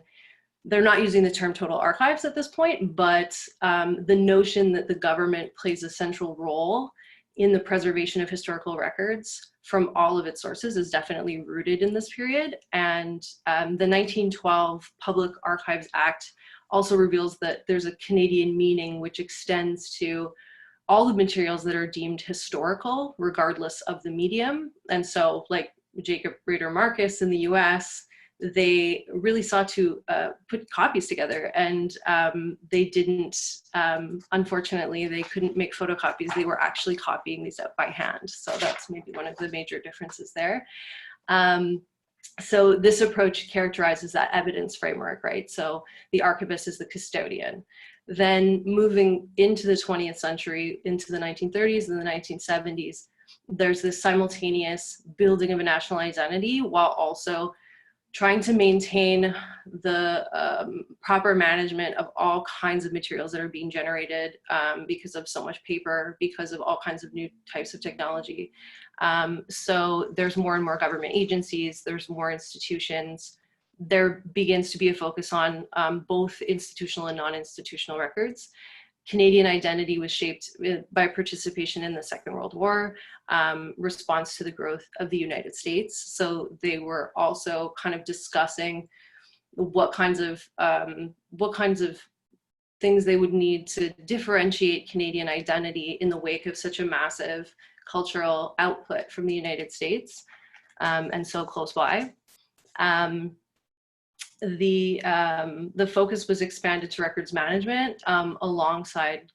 they're not using the term total archives at this point, but the notion that the government plays a central role in the preservation of historical records from all of its sources is definitely rooted in this period. And the 1912 Public Archives Act also reveals that there's a Canadian meaning which extends to all the materials that are deemed historical, regardless of the medium. And so, like Jacob Rader Marcus in the US, they really sought to put copies together, and they didn't, unfortunately, they couldn't make photocopies. They were actually copying these out by hand. So that's maybe one of the major differences there. So this approach characterizes that evidence framework, right? So the archivist is the custodian. Then moving into the 20th century, into the 1930s and the 1970s, there's this simultaneous building of a national identity while also trying to maintain the proper management of all kinds of materials that are being generated because of so much paper, because of all kinds of new types of technology. So there's more and more government agencies, there's more institutions. There begins to be a focus on both institutional and non-institutional records. Canadian identity was shaped by participation in the Second World War, response to the growth of the United States. So they were also kind of discussing what kinds of things they would need to differentiate Canadian identity in the wake of such a massive cultural output from the United States, and so close by. The focus was expanded to records management alongside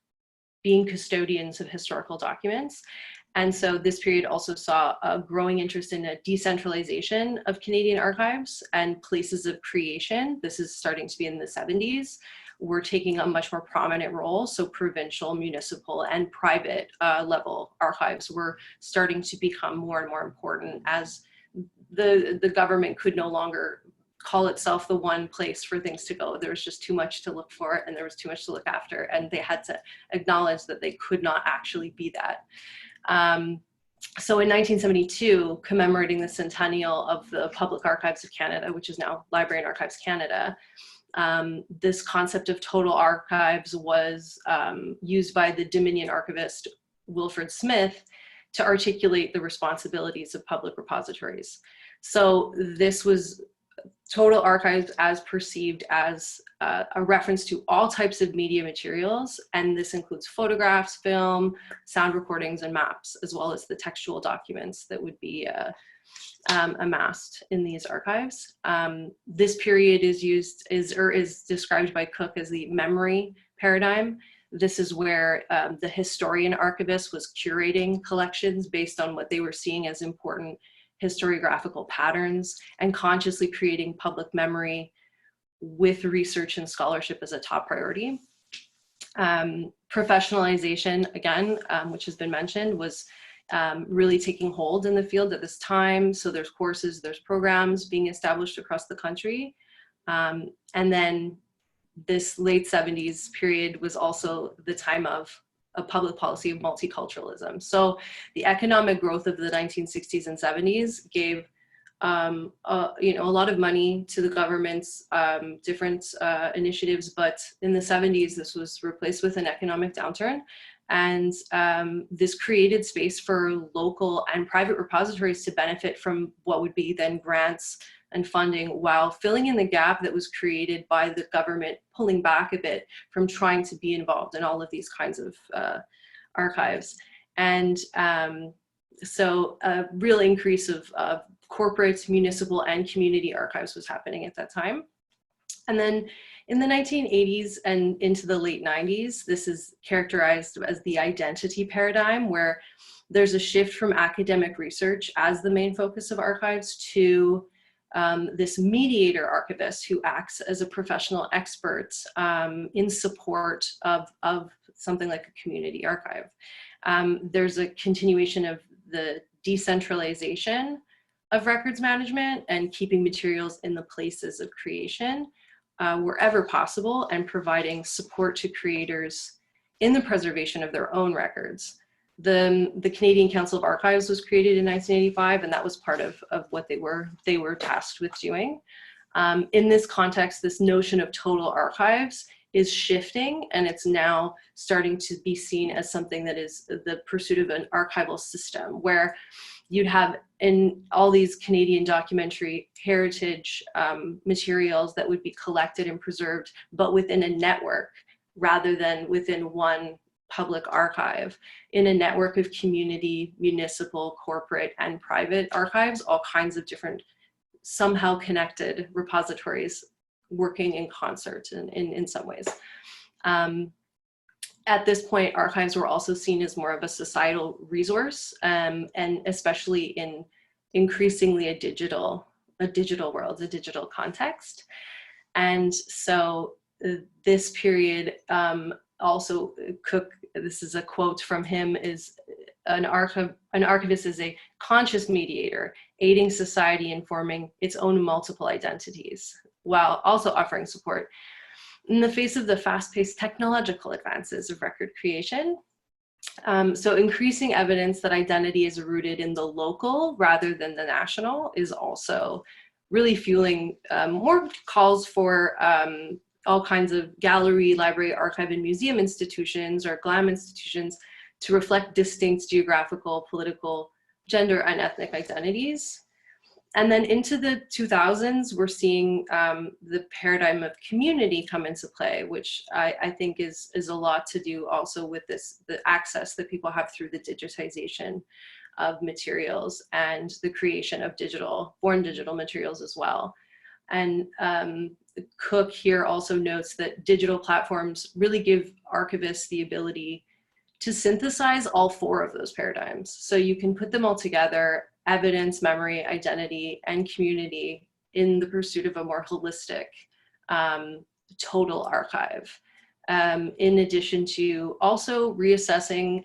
being custodians of historical documents. And so this period also saw a growing interest in a decentralization of Canadian archives and places of creation. This is starting to be in the 70s. We're taking a much more prominent role. So provincial, municipal, and private level archives were starting to become more and more important as the government could no longer call itself the one place for things to go. There was just too much to look for, and there was too much to look after, and they had to acknowledge that they could not actually be that. So in 1972, commemorating the centennial of the Public Archives of Canada, which is now Library and Archives Canada, this concept of total archives was used by the Dominion archivist Wilfred Smith to articulate the responsibilities of public repositories. So this was total archives as perceived as a reference to all types of media materials, and this includes photographs, film, sound recordings, and maps, as well as the textual documents that would be amassed in these archives. This period is described by Cook as the memory paradigm. This is where the historian archivist was curating collections based on what they were seeing as important historiographical patterns and consciously creating public memory with research and scholarship as a top priority. Professionalization, again, which has been mentioned, was really taking hold in the field at this time. So there's courses, there's programs being established across the country. And then this late 70s period was also the time of a public policy of multiculturalism. So the economic growth of the 1960s and 70s gave a lot of money to the government's different initiatives, but in the 70s, this was replaced with an economic downturn. And this created space for local and private repositories to benefit from what would be then grants and funding, while filling in the gap that was created by the government pulling back a bit from trying to be involved in all of these kinds of archives. And so a real increase of corporate, municipal, and community archives was happening at that time. And then in the 1980s and into the late 90s, this is characterized as the identity paradigm, where there's a shift from academic research as the main focus of archives to this mediator archivist who acts as a professional expert in support of something like a community archive. There's a continuation of the decentralization of records management and keeping materials in the places of creation wherever possible, and providing support to creators in the preservation of their own records. The Canadian Council of Archives was created in 1985, and that was part of what they were tasked with doing. In this context, this notion of total archives is shifting, and it's now starting to be seen as something that is the pursuit of an archival system, where you'd have in all these Canadian documentary heritage materials that would be collected and preserved, but within a network rather than within one public archive, in a network of community, municipal, corporate, and private archives, all kinds of different, somehow connected repositories working in concert in some ways. At this point, archives were also seen as more of a societal resource, and especially in increasingly a digital world, a digital context. And so this period also, Cook, this is a quote from him, is an archivist is a conscious mediator, aiding society in forming its own multiple identities, while also offering support in the face of the fast-paced technological advances of record creation. So increasing evidence that identity is rooted in the local rather than the national is also really fueling more calls for all kinds of gallery, library, archive, and museum institutions, or GLAM institutions, to reflect distinct geographical, political, gender, and ethnic identities. And then into the 2000s, we're seeing the paradigm of community come into play, which I think is a lot to do also with the access that people have through the digitization of materials and the creation of born digital materials as well. And Cook here also notes that digital platforms really give archivists the ability to synthesize all four of those paradigms. So you can put them all together: evidence, memory, identity, and community, in the pursuit of a more holistic, total archive. In addition to also reassessing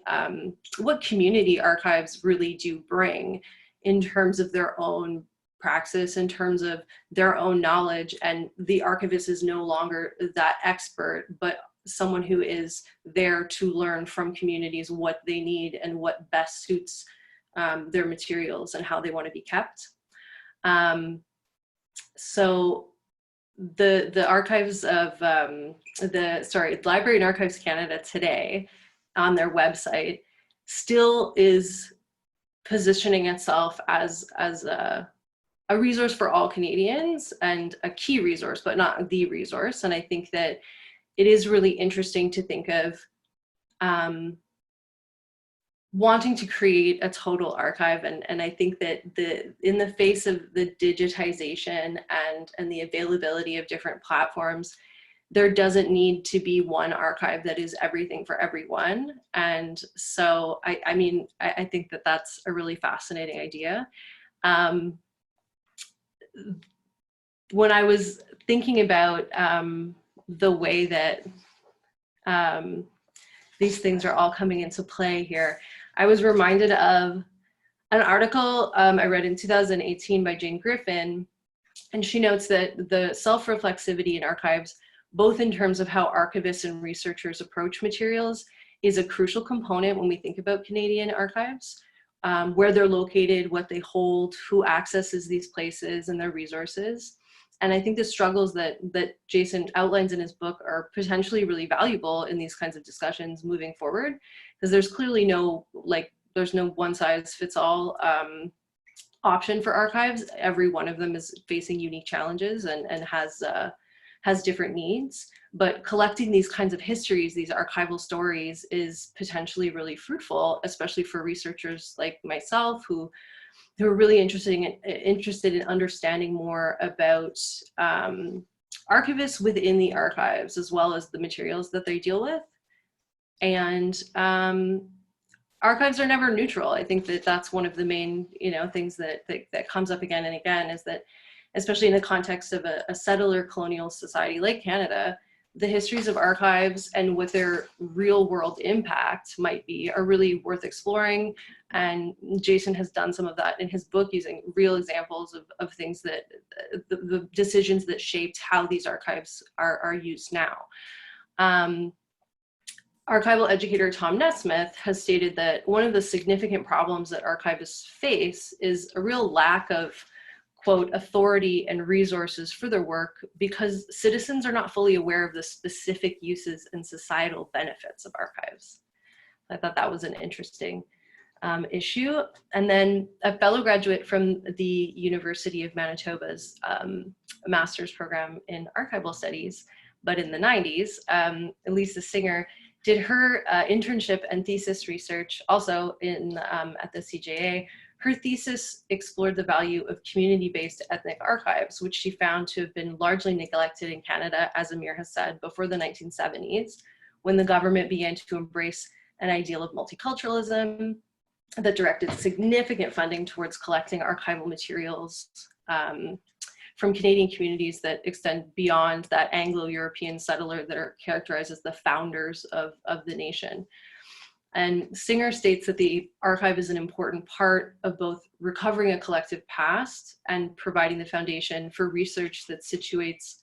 what community archives really do bring in terms of their own praxis, in terms of their own knowledge, and the archivist is no longer that expert, but someone who is there to learn from communities what they need and what best suits their materials and how they want to be kept. So the archives of Library and Archives Canada today, on their website, still is positioning itself as a resource for all Canadians, and a key resource, but not the resource. And I think that it is really interesting to think of wanting to create a total archive. And I think that in the face of the digitization and the availability of different platforms, there doesn't need to be one archive that is everything for everyone. And so, I mean, I think that that's a really fascinating idea. When I was thinking about the way that these things are all coming into play here, I was reminded of an article I read in 2018 by Jane Griffin, and she notes that the self-reflexivity in archives, both in terms of how archivists and researchers approach materials, is a crucial component when we think about Canadian archives. Where they're located, what they hold, who accesses these places and their resources. And I think the struggles that Jason outlines in his book are potentially really valuable in these kinds of discussions moving forward, because there's clearly there's no one size fits all option for archives. Every one of them is facing unique challenges and has different needs. But collecting these kinds of histories, these archival stories, is potentially really fruitful, especially for researchers like myself who are really interested in understanding more about archivists within the archives, as well as the materials that they deal with. And archives are never neutral. I think that that's one of the main things that comes up again and again, is that, especially in the context of a settler colonial society like Canada, the histories of archives and what their real world impact might be are really worth exploring. And Jason has done some of that in his book, using real examples of things that the decisions that shaped how these archives are used now. Archival educator Tom Nesmith has stated that one of the significant problems that archivists face is a real lack of quote, authority and resources for their work because citizens are not fully aware of the specific uses and societal benefits of archives. I thought that was an interesting issue. And then a fellow graduate from the University of Manitoba's master's program in archival studies, but in the 90s, Elisa Singer, did her internship and thesis research also in at the CJA. Her thesis explored the value of community-based ethnic archives, which she found to have been largely neglected in Canada, as Amir has said, before the 1970s, when the government began to embrace an ideal of multiculturalism that directed significant funding towards collecting archival materials from Canadian communities that extend beyond that Anglo-European settler that are characterized as the founders of the nation. And Singer states that the archive is an important part of both recovering a collective past and providing the foundation for research that situates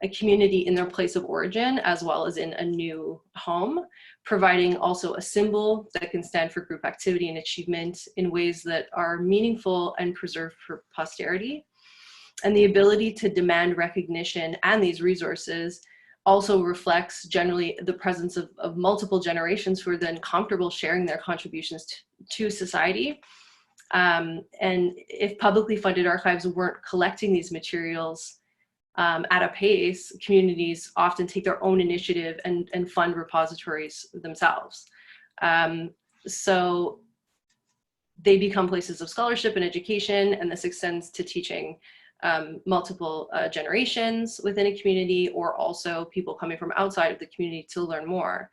a community in their place of origin as well as in a new home, providing also a symbol that can stand for group activity and achievement in ways that are meaningful and preserved for posterity. And the ability to demand recognition and these resources also reflects generally the presence of multiple generations who are then comfortable sharing their contributions to society. And if publicly funded archives weren't collecting these materials at a pace, communities often take their own initiative and fund repositories themselves. So they become places of scholarship and education, and this extends to teaching multiple generations within a community, or also people coming from outside of the community to learn more.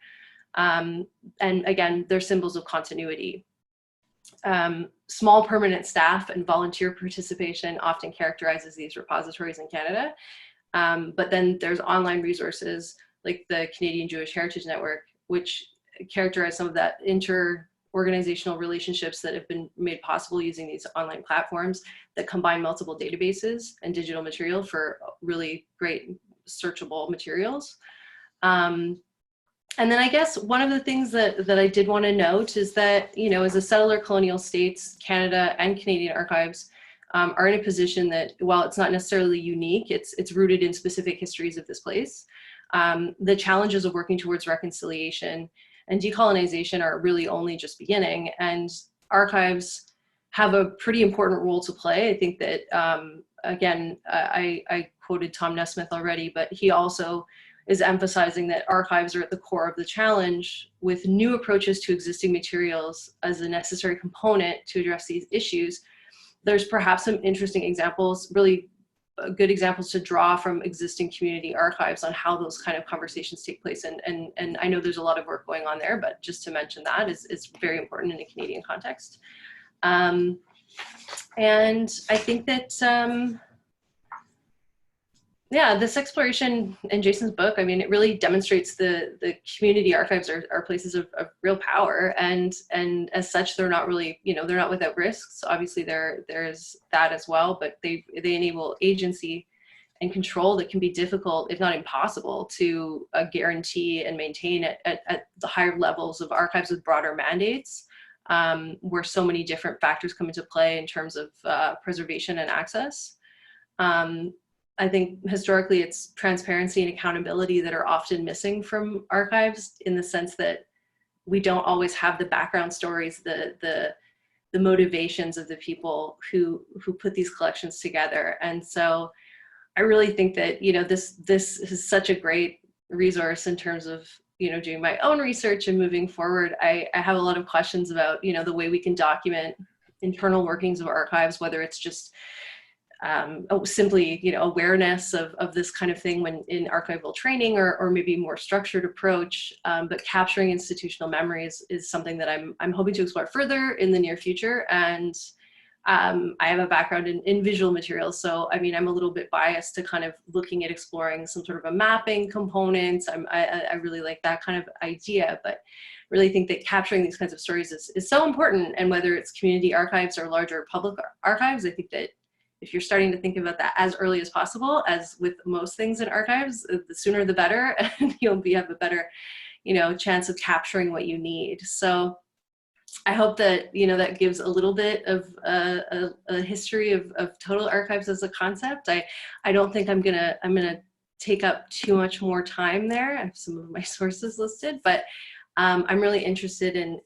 And again, they're symbols of continuity. Small permanent staff and volunteer participation often characterizes these repositories in Canada. But then there's online resources like the Canadian Jewish Heritage Network, which characterize some of that inter-organizational relationships that have been made possible using these online platforms that combine multiple databases and digital material for really great searchable materials. And then I guess one of the things that I did want to note is that, you know, as a settler colonial states, Canada and Canadian archives are in a position that, while it's not necessarily unique, it's rooted in specific histories of this place. The challenges of working towards reconciliation and decolonization are really only just beginning, and archives have a pretty important role to play. I think that, again, I quoted Tom Nesmith already, but he also is emphasizing that archives are at the core of the challenge, with new approaches to existing materials as a necessary component to address these issues. There's perhaps some interesting examples, really good examples to draw from existing community archives on how those kind of conversations take place. And I know there's a lot of work going on there, but just to mention that is very important in a Canadian context. And I think that, yeah, this exploration in Jason's book, I mean, it really demonstrates the community archives are places of real power, and as such, they're not really, you know, they're not without risks. Obviously, there's that as well, but they enable agency and control that can be difficult, if not impossible, to guarantee and maintain at the higher levels of archives with broader mandates, where so many different factors come into play in terms of preservation and access. I think historically it's transparency and accountability that are often missing from archives, in the sense that we don't always have the background stories, the motivations of the people who put these collections together. And so I really think that, you know, this is such a great resource in terms of, you know, doing my own research and moving forward. I have a lot of questions about, you know, the way we can document internal workings of archives, whether it's just simply, you know, awareness of this kind of thing when in archival training, or maybe more structured approach. But capturing institutional memories is something that I'm hoping to explore further in the near future. And I have a background in visual materials, so I mean, I'm a little bit biased to kind of looking at exploring some sort of a mapping component. I really like that kind of idea, but really think that capturing these kinds of stories is so important. And whether it's community archives or larger public archives, I think that if you're starting to think about that as early as possible, as with most things in archives, the sooner the better, and you'll have a better, you know, chance of capturing what you need. So I hope that, you know, that gives a little bit of a history of total archives as a concept. I don't think I'm gonna take up too much more time there. I have some of my sources listed, but I'm really interested in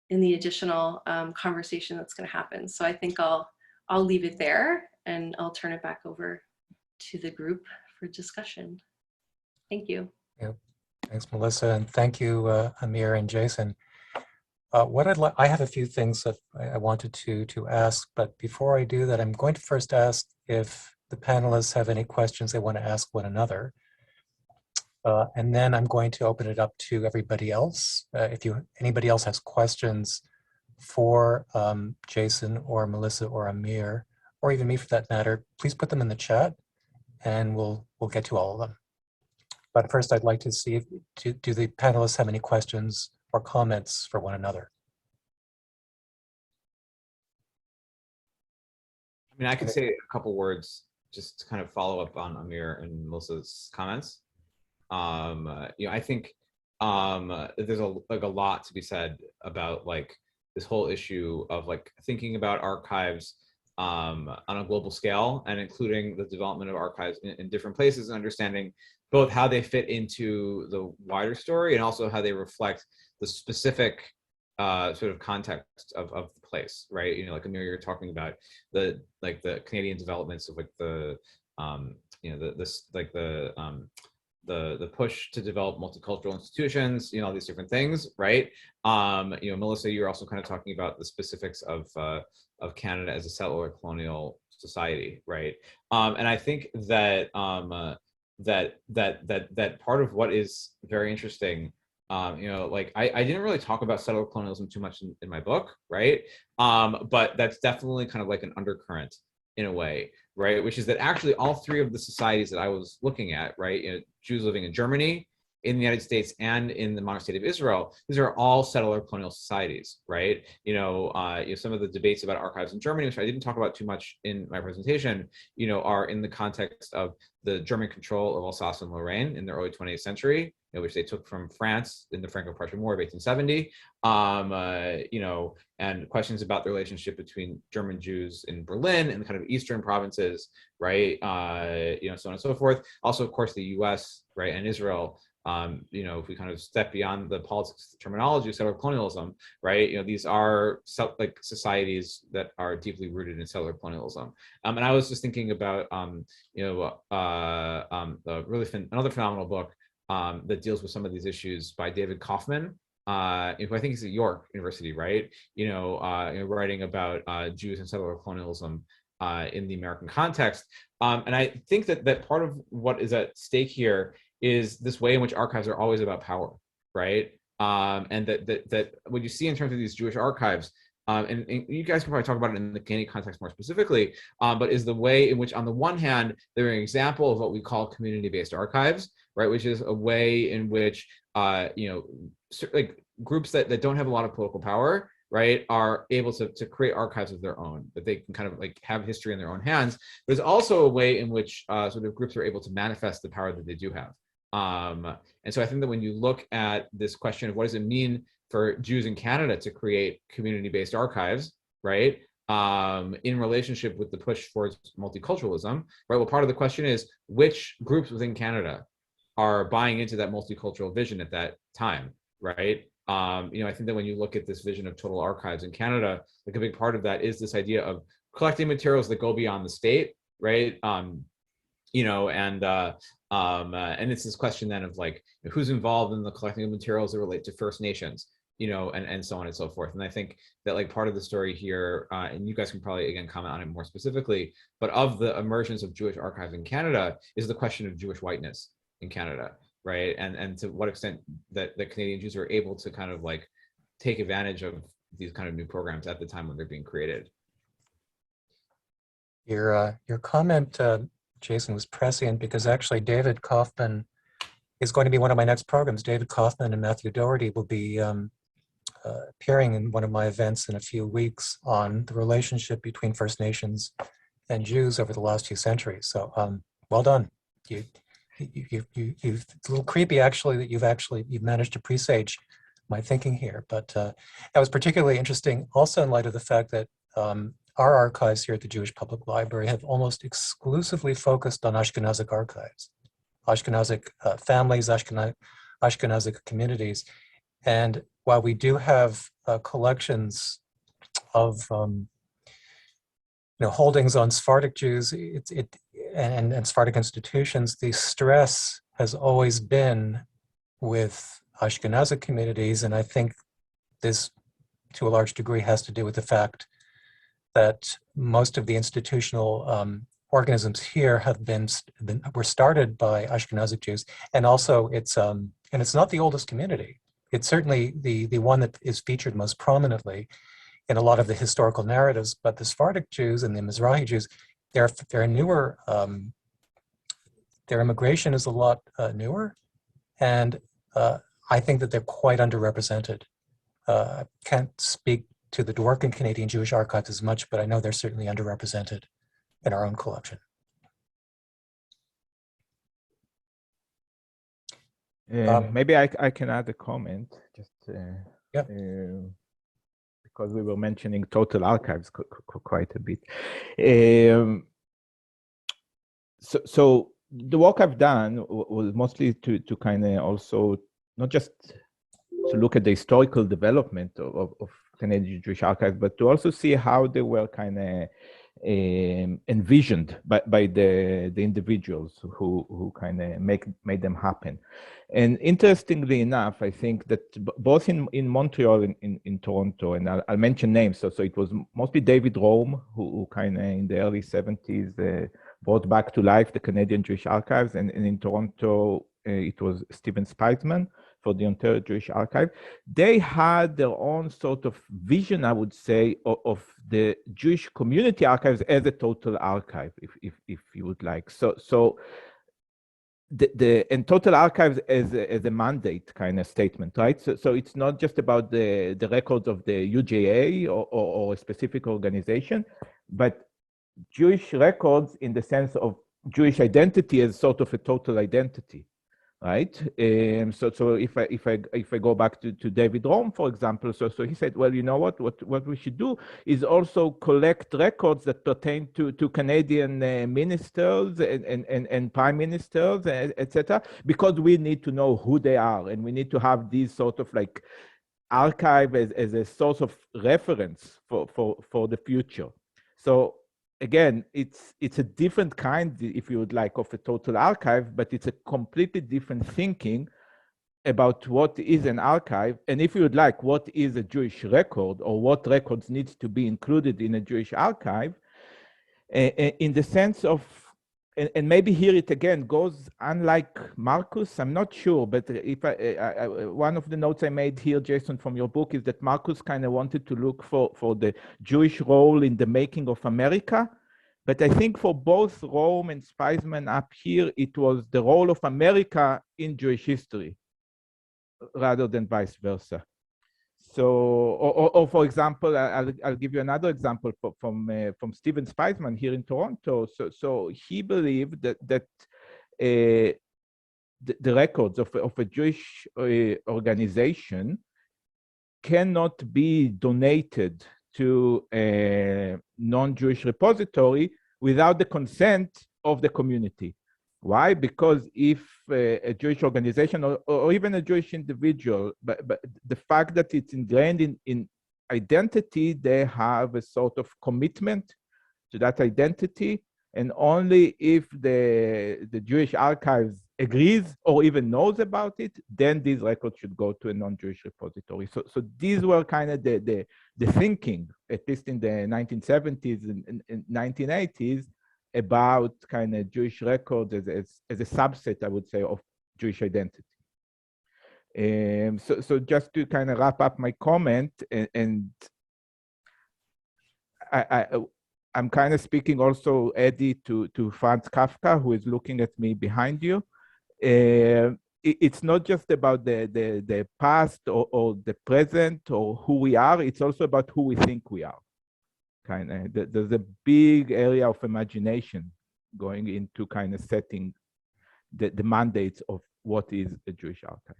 the additional conversation that's going to happen. So I think I'll leave it there, and I'll turn it back over to the group for discussion. Thank you. Yeah. Thanks, Melissa, and thank you, Amir and Jason. I have a few things that I wanted to ask, but before I do that, I'm going to first ask if the panelists have any questions they want to ask one another. And then I'm going to open it up to everybody else. If anybody else has questions for Jason or Melissa or Amir, or even me for that matter, please put them in the chat and we'll get to all of them. But first I'd like to see if do the panelists have any questions or comments for one another. I mean, I can say a couple words just to kind of follow up on Amir and Melissa's comments. You know, I think there's a lot to be said about like this whole issue of like thinking about archives on a global scale, and including the development of archives in different places, and understanding both how they fit into the wider story and also how they reflect the specific sort of context of the place, right? You know, like Amir, you're talking about the Canadian developments of like the you know, the push to develop multicultural institutions, you know, all these different things, right? You know, Melissa, you're also kind of talking about the specifics of Canada as a settler colonial society, right? And I think that that part of what is very interesting, you know, like I didn't really talk about settler colonialism too much in my book, right? But that's definitely kind of like an undercurrent in a way, right? Which is that actually all three of the societies that I was looking at, right? You know, Jews living in Germany, in the United States, and in the modern state of Israel, these are all settler colonial societies, right? You know, some of the debates about archives in Germany, which I didn't talk about too much in my presentation, you know, are in the context of the German control of Alsace and Lorraine in the early 20th century, you know, which they took from France in the Franco-Prussian War of 1870, you know, and questions about the relationship between German Jews in Berlin and the kind of eastern provinces, right? You know, so on and so forth. Also, of course, the U.S., right, and Israel. You know, if we kind of step beyond the politics terminology of settler colonialism, right? You know, these are like societies that are deeply rooted in settler colonialism. And I was just thinking about, you know, another phenomenal book that deals with some of these issues by David Kaufman, who I think he's at York University, right? You know, writing about Jews and settler colonialism in the American context. And I think that part of what is at stake here is this way in which archives are always about power, right? And that what you see in terms of these Jewish archives, and you guys can probably talk about it in the Canadian context more specifically, but is the way in which, on the one hand, they're an example of what we call community-based archives, right? Which is a way in which, you know, like groups that don't have a lot of political power, right, are able to create archives of their own, that they can kind of like have history in their own hands. There's also a way in which sort of groups are able to manifest the power that they do have. And so I think that when you look at this question of what does it mean for Jews in Canada to create community-based archives, right, in relationship with the push towards multiculturalism, right? Well, part of the question is which groups within Canada are buying into that multicultural vision at that time, right? You know, I think that when you look at this vision of total archives in Canada, like a big part of that is this idea of collecting materials that go beyond the state, right? You know, and it's this question then of like who's involved in the collecting of materials that relate to First Nations, you know, and so on and so forth. And I think that like part of the story here, and you guys can probably again comment on it more specifically, but of the emergence of Jewish archives in Canada is the question of Jewish whiteness in Canada, right? And to what extent that the Canadian Jews are able to kind of like take advantage of these kind of new programs at the time when they're being created. Your comment, Jason, was prescient because actually David Kaufman is going to be one of my next programs. David Kaufman and Matthew Doherty will be appearing in one of my events in a few weeks on the relationship between First Nations and Jews over the last few centuries. So well done. It's a little creepy actually that you've managed to presage my thinking here. But that was particularly interesting also in light of the fact that our archives here at the Jewish Public Library have almost exclusively focused on Ashkenazic archives, Ashkenazic families, Ashkenazic communities. And while we do have collections of holdings on Sephardic Jews and Sephardic institutions, the stress has always been with Ashkenazic communities. And I think this, to a large degree, has to do with the fact that most of the institutional organisms here were started by Ashkenazic Jews, and also it's not the oldest community. It's certainly the one that is featured most prominently in a lot of the historical narratives. But the Sephardic Jews and the Mizrahi Jews, they're newer. Their immigration is a lot newer, and I think that they're quite underrepresented. I can't speak to the Dwarf Canadian Jewish Archives as much, but I know they're certainly underrepresented in our own collection. Maybe I can add a comment, just Yeah. Because we were mentioning total archives quite a bit. So the work I've done was mostly to kind of also not just to look at the historical development of Canadian Jewish archives, but to also see how they were kind of envisioned by the individuals who kind of made them happen. And interestingly enough, I think that both in Montreal and in Toronto, and I'll mention names, so it was mostly David Rome, who kind of in the early 70s brought back to life the Canadian Jewish Archives, and in Toronto it was Stephen Speisman for the Ontario Jewish Archive. They had their own sort of vision, I would say, of the Jewish community archives as a total archive, if you would like. So and total archives as a mandate kind of statement, right? So it's not just about the records of the UJA or a specific organization, but Jewish records in the sense of Jewish identity as sort of a total identity. Right. So if I go back to David Rome, for example, so he said, well, you know what we should do is also collect records that pertain to Canadian ministers and prime ministers, etc., because we need to know who they are, and we need to have these sort of like archive as a source of reference for the future. So again, it's a different kind, if you would like, of a total archive, but it's a completely different thinking about what is an archive, and if you would like, what is a Jewish record, or what records needs to be included in a Jewish archive, in the sense of, and maybe here it again goes unlike Marcus, I'm not sure, but if one of the notes I made here, Jason, from your book, is that Marcus kind of wanted to look for the Jewish role in the making of America. But I think for both Rome and Speisman up here, it was the role of America in Jewish history rather than vice versa. So, or for example, I'll give you another example from Stephen Speisman here in Toronto. So he believed that the records of a Jewish organization cannot be donated to a non-Jewish repository without the consent of the community. Why? Because if a Jewish organization or even a Jewish individual, but the fact that it's ingrained in identity, they have a sort of commitment to that identity, and only if the Jewish archives agrees or even knows about it, then these records should go to a non-Jewish repository. So these were kind of the thinking, at least in the 1970s and 1980s, about kind of Jewish records as a subset, I would say, of Jewish identity. So just to kind of wrap up my comment, and I'm kind of speaking also, Eddie, to Franz Kafka, who is looking at me behind you. It's not just about the past or the present or who we are, it's also about who we think we are. Kind of, there's a big area of imagination going into kind of setting the mandates of what is a Jewish archive.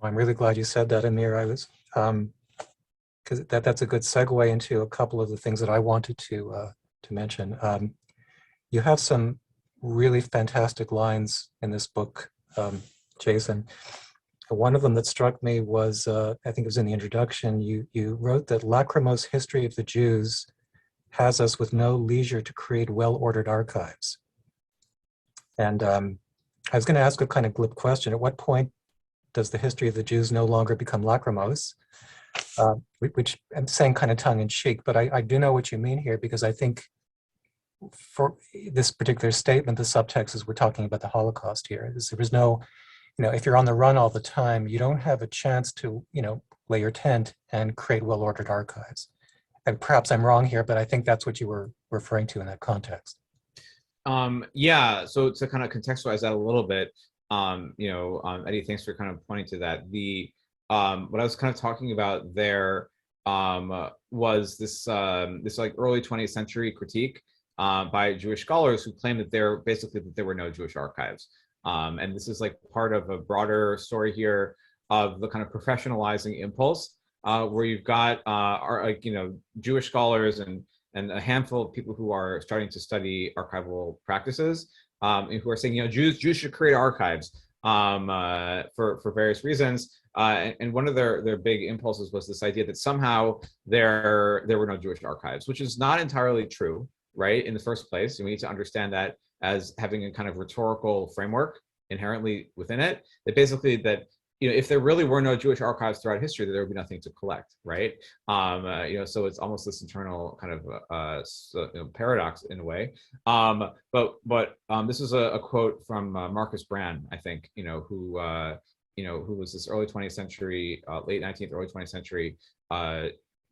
I'm really glad you said that, Amir. I was, because that's a good segue into a couple of the things that I wanted to mention. You have some really fantastic lines in this book, Jason. One of them that struck me was, I think it was in the introduction, you wrote that Lachrymose history of the Jews has us with no leisure to create well-ordered archives. And I was going to ask a kind of glib question. At what point does the history of the Jews no longer become lachrymose? Which I'm saying kind of tongue in cheek, but I do know what you mean here, because I think for this particular statement, the subtext is we're talking about the Holocaust here. There was no, if you're on the run all the time, you don't have a chance to, lay your tent and create well-ordered archives. And perhaps I'm wrong here, but I think that's what you were referring to in that context. Yeah, so to kind of contextualize that a little bit, Eddie, thanks for kind of pointing to that. What I was kind of talking about there was this like early 20th century critique by Jewish scholars who claimed that there were no Jewish archives. And this is like part of a broader story here of the kind of professionalizing impulse, where you've got Jewish scholars and a handful of people who are starting to study archival practices, and who are saying, Jews should create archives for various reasons. And one of their big impulses was this idea that somehow there were no Jewish archives, which is not entirely true, right? In the first place, and we need to understand that as having a kind of rhetorical framework inherently within it. That basically that if there really were no Jewish archives throughout history, there would be nothing to collect, right? So it's almost this internal kind of paradox in a way. But this is a quote from Marcus Brand, I think, who was this early 20th century, late 19th, early 20th century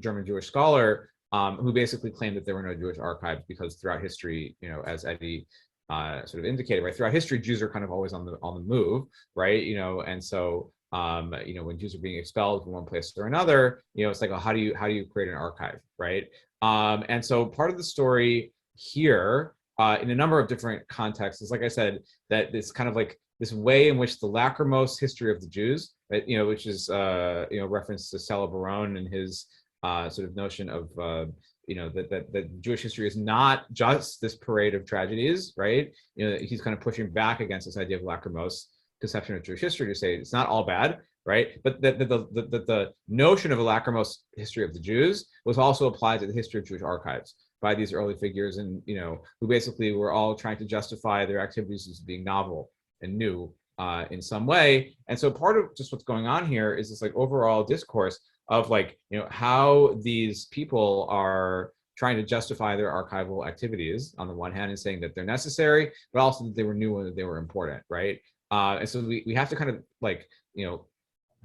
German Jewish scholar, who basically claimed that there were no Jewish archives because throughout history, as Eddie sort of indicated, right, throughout history, Jews are kind of always on the move, right? And so when Jews are being expelled from one place or another, it's like, how do you create an archive, right? And so part of the story here, in a number of different contexts, is, like I said, that this kind of like this way in which the lachrymose history of the Jews, right, which is reference to Stella Barone and his sort of notion of that Jewish history is not just this parade of tragedies, right? He's kind of pushing back against this idea of lachrymose conception of Jewish history to say it's not all bad, right? But that the notion of a lachrymose history of the Jews was also applied to the history of Jewish archives by these early figures, and who basically were all trying to justify their activities as being novel and new in some way. And so part of just what's going on here is this like overall discourse of like, how these people are trying to justify their archival activities on the one hand and saying that they're necessary, but also that they were new and that they were important, right? And so we have to kind of like,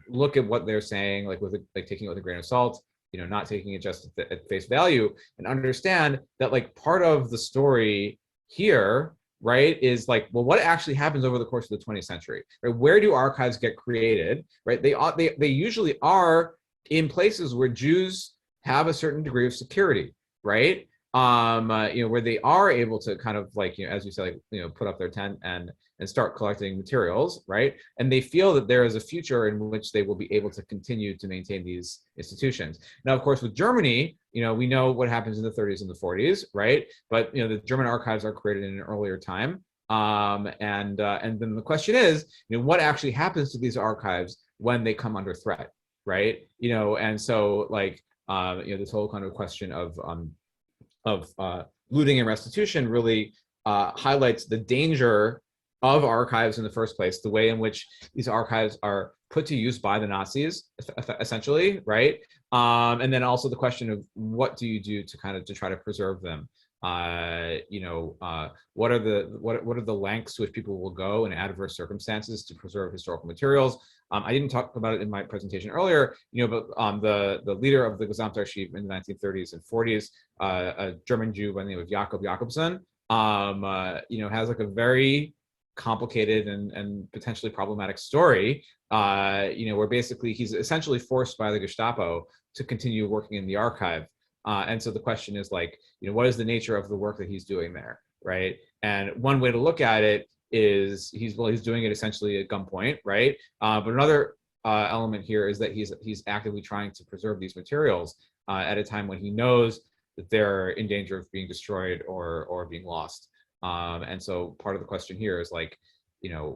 look at what they're saying, like taking it with a grain of salt, not taking it just at face value, and understand that like part of the story here, right, is like, well, what actually happens over the course of the 20th century, right? Where do archives get created, right? They usually are in places where Jews have a certain degree of security, right? Where they are able to kind of like, as you say, like, put up their tent and start collecting materials, right? And they feel that there is a future in which they will be able to continue to maintain these institutions. Now, of course, with Germany, we know what happens in the 30s and the 40s, right? But the German archives are created in an earlier time, and then the question is, what actually happens to these archives when they come under threat, right? And so like this whole kind of question of looting and restitution really highlights the danger of archives in the first place, the way in which these archives are put to use by the Nazis, essentially, right? And then also the question of what do you do to try to preserve them? What are the lengths to which people will go in adverse circumstances to preserve historical materials? I didn't talk about it in my presentation earlier, but the leader of the Gesamtarchiv in the 1930s and 40s, a German Jew by the name of Jakob Jakobson, has like a very complicated and potentially problematic story, where basically he's essentially forced by the Gestapo to continue working in the archive. And so the question is like, what is the nature of the work that he's doing there, right? And one way to look at it is he's doing it essentially at gunpoint, right? But another element here is that he's actively trying to preserve these materials at a time when he knows that they're in danger of being destroyed or being lost. And so part of the question here is like,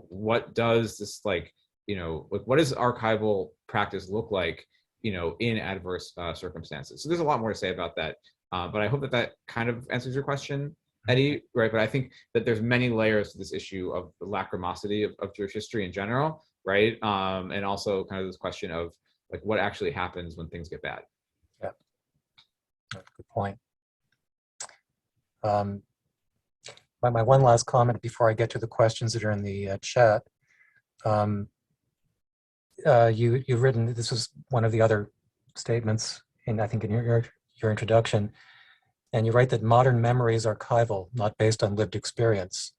what does this like, what does archival practice look like, in adverse circumstances? So there's a lot more to say about that, but I hope that kind of answers your question, Eddie, right? But I think that there's many layers to this issue of the lachrymosity of Jewish history in general, right? And also kind of this question of like what actually happens when things get bad. Yeah, good point. My one last comment before I get to the questions that are in the chat. You've written, this was one of the other statements I think in your introduction, and you write that modern memory is archival, not based on lived experience,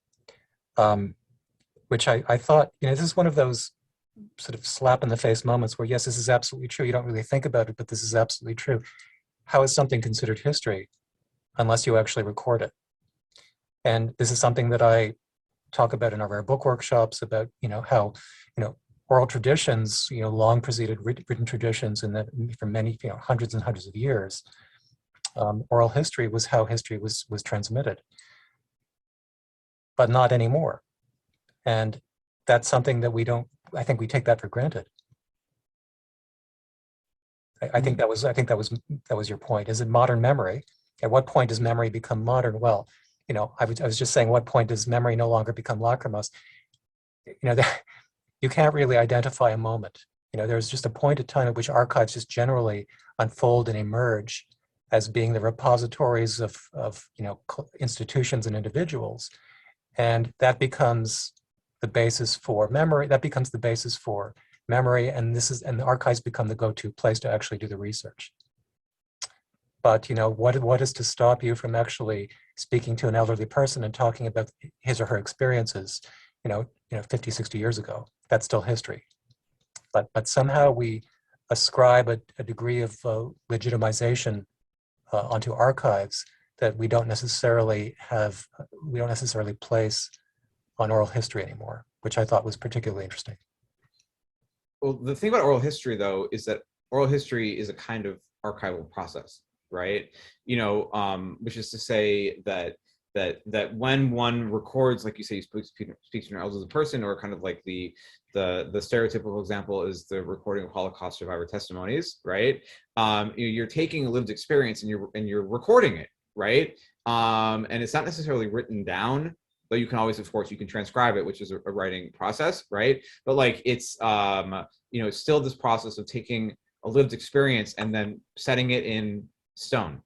which I thought, this is one of those sort of slap in the face moments where, yes, this is absolutely true. You don't really think about it, but this is absolutely true. How is something considered history unless you actually record it? And this is something that I talk about in our rare book workshops about, how, oral traditions, long preceded written traditions, and that for many, hundreds and hundreds of years, oral history was how history was transmitted, but not anymore. And that's something that I think we take that for granted. I think that was your point. Is it modern memory? At what point does memory become modern? Well, I was just saying, what point does memory no longer become lachrymose? You can't really identify a moment. There's just a point of time at which archives just generally unfold and emerge as being the repositories of institutions and individuals, and that becomes the basis for memory. That becomes the basis for memory, and the archives become the go-to place to actually do the research. But what is to stop you from actually speaking to an elderly person and talking about his or her experiences, 50, 60 years ago? That's still history. But somehow we ascribe a degree of legitimization onto archives that we don't necessarily place on oral history anymore, which I thought was particularly interesting. Well, the thing about oral history, though, is that oral history is a kind of archival process, right? Which is to say that when one records, like you say, you speaks to an elderly person, or kind of like the stereotypical example is the recording of Holocaust survivor testimonies, right? You're taking a lived experience and you're recording it, right? And it's not necessarily written down, though you can always, of course, you can transcribe it, which is a writing process, right? But like it's it's still this process of taking a lived experience and then setting it in stone,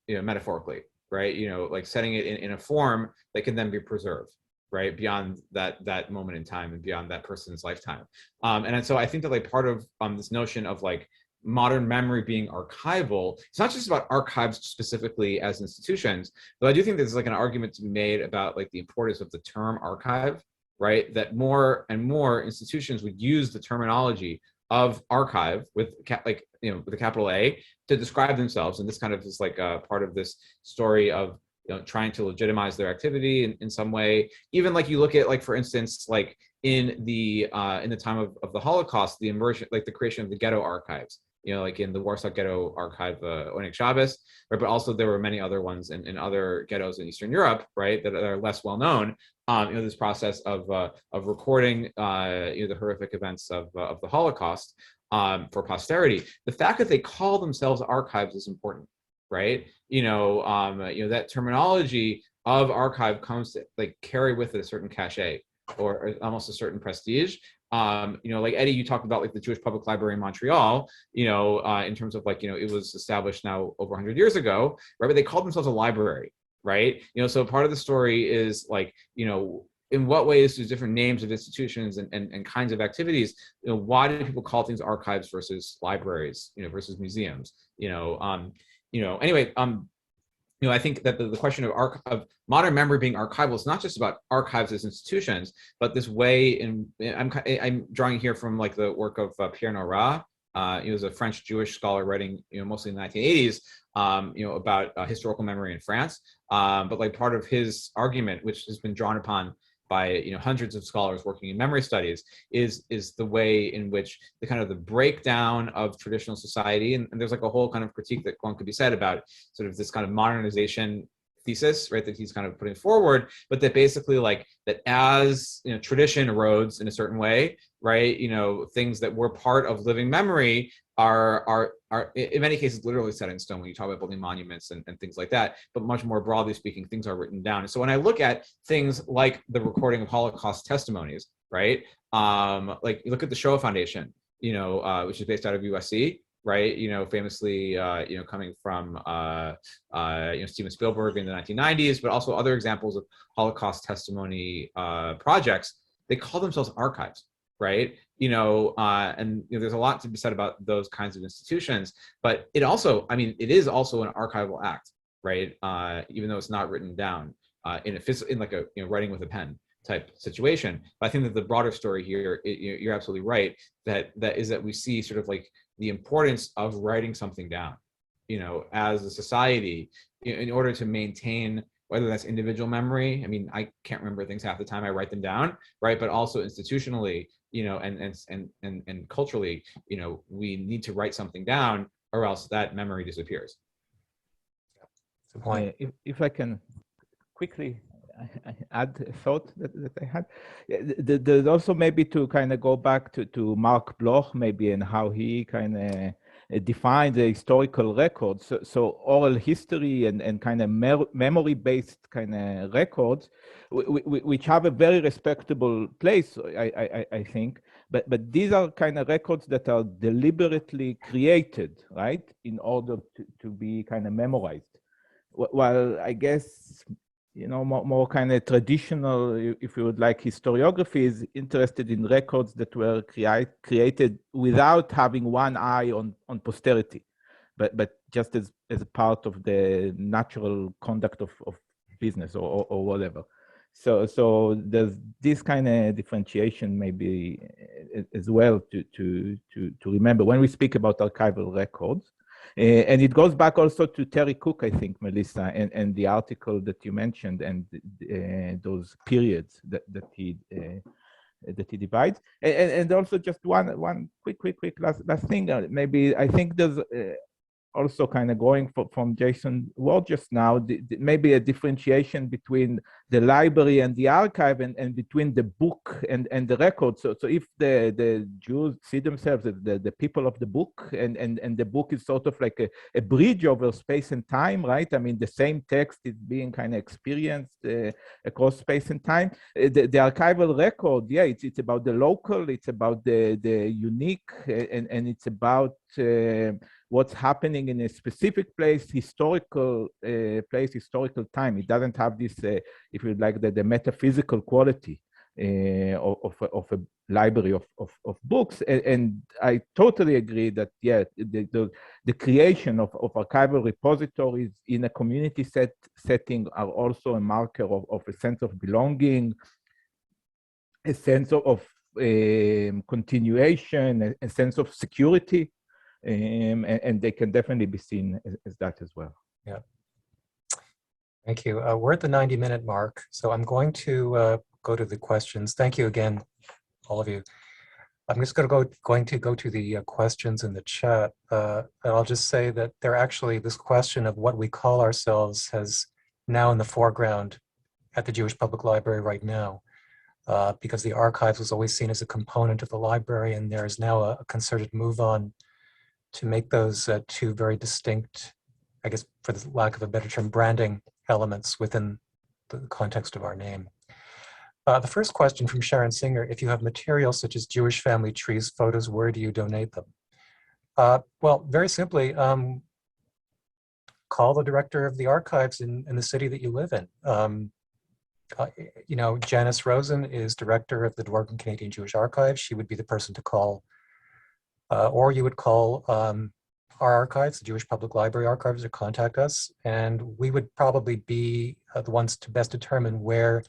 metaphorically, right? Like setting it in a form that can then be preserved, right? Beyond that moment in time and beyond that person's lifetime. And so I think that like part of this notion of like modern memory being archival, it's not just about archives specifically as institutions, though I do think there's like an argument to be made about like the importance of the term archive, right? That more and more institutions would use the terminology of archive with with a capital A to describe themselves. And this kind of is like a part of this story of trying to legitimize their activity in some way. Even like you look at, like, for instance, like in the time of the Holocaust, the immersion, like the creation of the ghetto archives, like in the Warsaw Ghetto Archive, Onik Shabbos, right? But also there were many other ones in other ghettos in Eastern Europe, right, that are less well known. This process of recording the horrific events of the Holocaust for posterity. The fact that they call themselves archives is important, right? That terminology of archive comes to like carry with it a certain cachet or almost a certain prestige. Like Eddie, you talked about like the Jewish Public Library in Montreal, in terms of like, it was established now over 100 years ago, right? But they called themselves a library, right? So part of the story is like, in what ways do different names of institutions and kinds of activities, why do people call things archives versus libraries, versus museums, anyway, I think that the question of modern memory being archival is not just about archives as institutions, but this way I'm drawing here from like the work of Pierre Nora. He was a French Jewish scholar writing, mostly in the 1980s, about historical memory in France. But like part of his argument, which has been drawn upon by hundreds of scholars working in memory studies, is the way in which the kind of the breakdown of traditional society, and there's like a whole kind of critique that one could be said about sort of this kind of modernization thesis, right, that he's kind of putting forward, but that basically like that as tradition erodes in a certain way, right, things that were part of living memory are in many cases literally set in stone when you talk about building monuments and things like that, but much more broadly speaking, things are written down. And so when I look at things like the recording of Holocaust testimonies, right, like you look at the Shoah Foundation, which is based out of USC, right, famously, coming from, Steven Spielberg in the 1990s, but also other examples of Holocaust testimony projects, they call themselves archives, right? And there's a lot to be said about those kinds of institutions, but it also, it is also an archival act, right? Even though it's not written down in like a writing with a pen type situation. But I think that the broader story here, you're absolutely right, that is that we see sort of like the importance of writing something down, as a society, in order to maintain, whether that's individual memory. I can't remember things half the time, I write them down, right? But also institutionally, and culturally, we need to write something down, or else that memory disappears. That's the point. If I can quickly add a thought that I had, there's also maybe to kind of go back to Mark Bloch maybe, and how he kind of defined the historical records. So oral history and kind of memory-based kind of records, which have a very respectable place, I think. But these are kind of records that are deliberately created, right, in order to be kind of memorized. While I guess, more kind of traditional, if you would like, historiography is interested in records that were created without having one eye on posterity, but just as a part of the natural conduct of business or whatever. So there's this kind of differentiation maybe as well to remember when we speak about archival records. And it goes back also to Terry Cook, I think, Melissa, and the article that you mentioned, and those periods that he divides. And also just one quick last thing. Maybe I think there's also kind of going from Jason's word just now, maybe a differentiation between the library and the archive, and between the book and the record. So if the Jews see themselves as the people of the book, and the book is sort of like a bridge over space and time, right? The same text is being kind of experienced across space and time. The archival record, yeah, it's about the local, it's about the unique, and it's about what's happening in a specific place, historical time. It doesn't have this, if you like, the metaphysical quality of a library of books. And I totally agree that, yeah, the creation of archival repositories in a community setting are also a marker of a sense of belonging, a sense of continuation, a sense of security. And they can definitely be seen as that as well. Yeah. Thank you. We're at the 90-minute mark, so I'm going to go to the questions. Thank you again, all of you. I'm just going to go to the questions in the chat. And I'll just say that they're actually, this question of what we call ourselves has now in the foreground at the Jewish Public Library right now, because the archives was always seen as a component of the library, and there is now a concerted move on to make those two very distinct, I guess for the lack of a better term, branding elements within the context of our name. The first question from Sharon Singer: if you have materials such as Jewish family trees, photos, where do you donate them? Well, very simply, call the director of the archives in the city that you live in. Janice Rosen is director of the Dwarf and Canadian Jewish Archives. She would be the person to call. Or you would call our archives, the Jewish Public Library Archives, or contact us, and we would probably be the ones to best determine where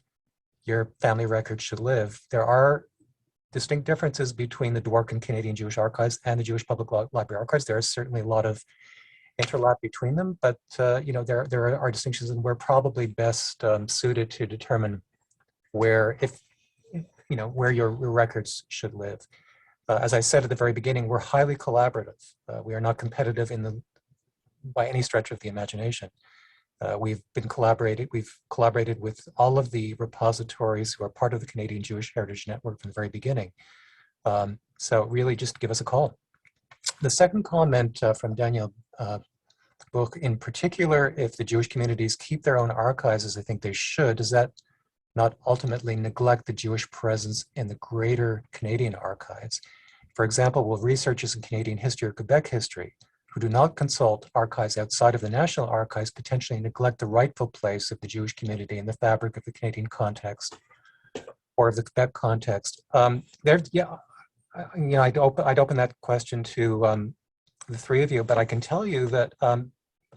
your family records should live. There are distinct differences between the Dwarf Canadian Jewish Archives and the Jewish Public Library Archives. There is certainly a lot of interlap between them, but there are distinctions, and we're probably best suited to determine where where your records should live. As I said at the very beginning, we're highly collaborative. We are not competitive by any stretch of the imagination. We've collaborated with all of the repositories who are part of the Canadian Jewish Heritage Network from the very beginning. So really just give us a call. The second comment from Daniel Buch, in particular, if the Jewish communities keep their own archives, as I think they should, does that not ultimately neglect the Jewish presence in the greater Canadian archives? For example, will researchers in Canadian history or Quebec history who do not consult archives outside of the national archives potentially neglect the rightful place of the Jewish community in the fabric of the Canadian context or of the Quebec context? I'd open that question to the three of you, but I can tell you that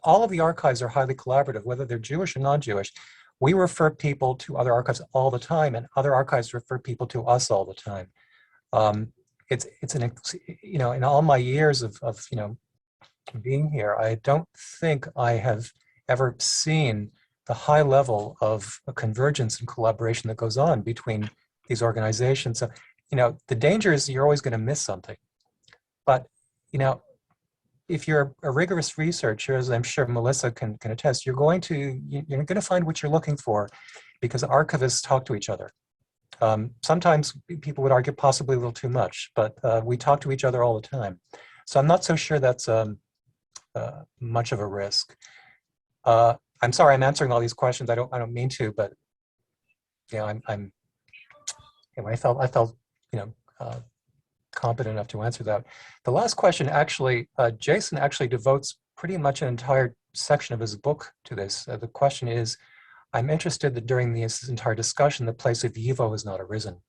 all of the archives are highly collaborative, whether they're Jewish or non-Jewish. We refer people to other archives all the time, and other archives refer people to us all the time. In all my years of being here, I don't think I have ever seen the high level of convergence and collaboration that goes on between these organizations. So, the danger is you're always going to miss something. But, if you're a rigorous researcher, as I'm sure Melissa can attest, you're going to find what you're looking for because archivists talk to each other. Sometimes people would argue possibly a little too much, but we talk to each other all the time. So I'm not so sure that's much of a risk. I'm sorry, I'm answering all these questions. I don't mean to, but I felt competent enough to answer that. The last question, actually, Jason actually devotes pretty much an entire section of his book to this. The question is, I'm interested that during this entire discussion, the place of YIVO has not arisen.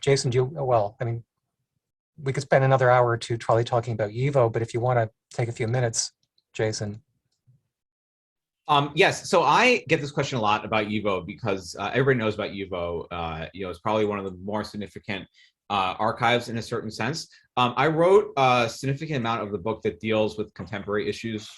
Jason, we could spend another hour or two probably talking about YIVO, but if you want to take a few minutes, Jason. Yes, so I get this question a lot about YIVO because everybody knows about YIVO. It's probably one of the more significant archives in a certain sense. I wrote a significant amount of the book that deals with contemporary issues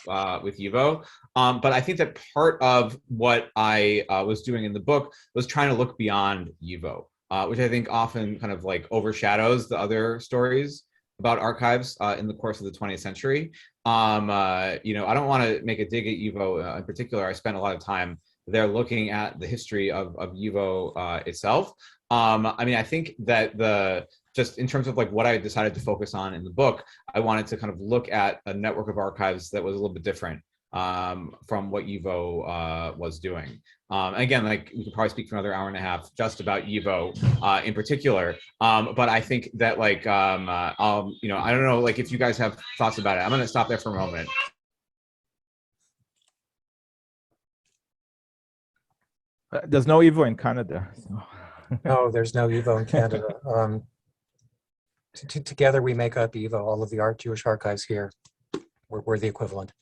with YIVO, but I think that part of what I was doing in the book was trying to look beyond YIVO, which I think often kind of like overshadows the other stories about archives in the course of the 20th century. I don't want to make a dig at YIVO in particular. I spent a lot of time there looking at the history of YIVO itself. I think that just in terms of like what I decided to focus on in the book, I wanted to kind of look at a network of archives that was a little bit different from what YIVO was doing. Again, like we could probably speak for another hour and a half just about YIVO in particular. But I think that like, I don't know, like if you guys have thoughts about it, I'm going to stop there for a moment. There's no YIVO in Canada. So. No, there's no YIVO in Canada. Together we make up YIVO, all of the Jewish archives here. We're the equivalent.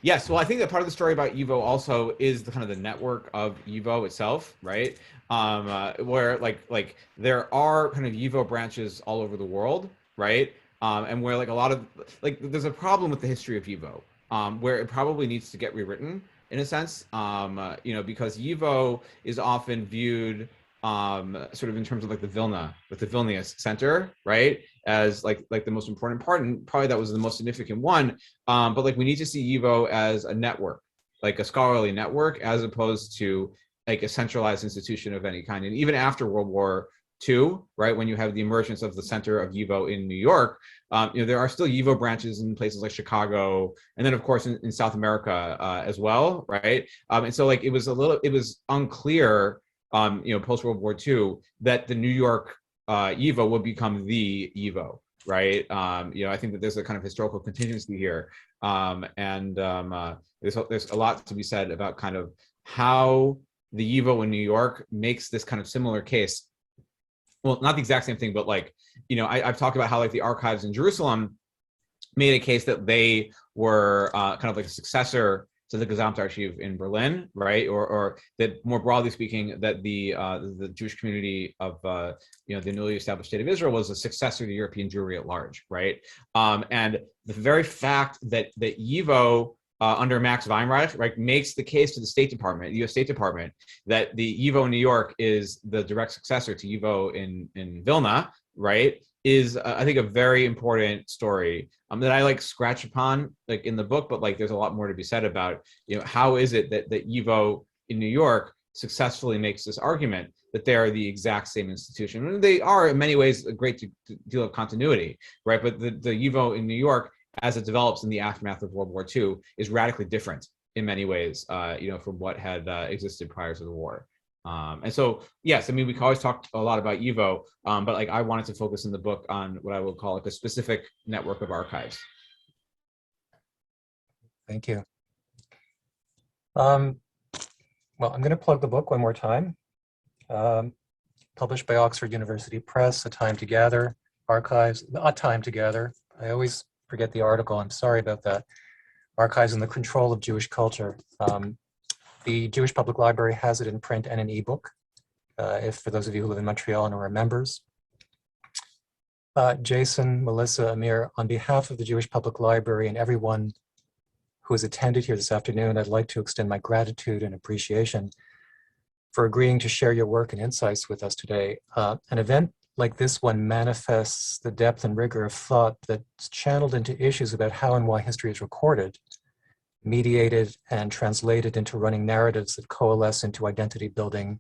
Yes, well, I think that part of the story about YIVO also is the kind of the network of YIVO itself, right? Where like there are kind of YIVO branches all over the world, right? And where like a lot of like there's a problem with the history of YIVO, where it probably needs to get rewritten in a sense, because YIVO is often viewed sort of in terms of like the Vilnius Center, right? As like the most important part, and probably that was the most significant one. But like we need to see YIVO as a network, like a scholarly network, as opposed to like a centralized institution of any kind. And even after World War II, right, when you have the emergence of the center of YIVO in New York, there are still YIVO branches in places like Chicago, and then of course in South America as well, right? And so like it was unclear, post World War II, that the New York YIVO would become the YIVO, right? I think that there's a kind of historical contingency here, and there's a lot to be said about kind of how the YIVO in New York makes this kind of similar case. Well, not the exact same thing, but like, I've talked about how like the archives in Jerusalem made a case that they were kind of like a successor to the Gesamtarchiv in Berlin, right? Or that more broadly speaking, that the Jewish community of the newly established state of Israel was a successor to European Jewry at large, right? And the very fact that YIVO under Max Weinreich, right, makes the case to the State Department, the U.S. State Department, that the YIVO in New York is the direct successor to YIVO in Vilna, right, is I think a very important story that I like scratch upon like in the book, but like there's a lot more to be said about, you know, how is it that YIVO in New York successfully makes this argument that they are the exact same institution. And they are in many ways a great deal of continuity, right? But the YIVO in New York, as it develops in the aftermath of World War II, is radically different in many ways, you know, from what had existed prior to the war. And so, yes, I mean, we can always talk a lot about YIVO, but like I wanted to focus in the book on what I would call like a specific network of archives. Thank you. Well, I'm going to plug the book one more time. Published by Oxford University Press, A Time to Gather, Archives, A Time to Gather. I always forget the article, I'm sorry about that. Archives in the Control of Jewish Culture. The Jewish Public Library has it in print and an ebook, if for those of you who live in Montreal and are members. Jason, Melissa, Amir, on behalf of the Jewish Public Library and everyone who has attended here this afternoon, I'd like to extend my gratitude and appreciation for agreeing to share your work and insights with us today. An event like this one manifests the depth and rigor of thought that's channeled into issues about how and why history is recorded, mediated, and translated into running narratives that coalesce into identity building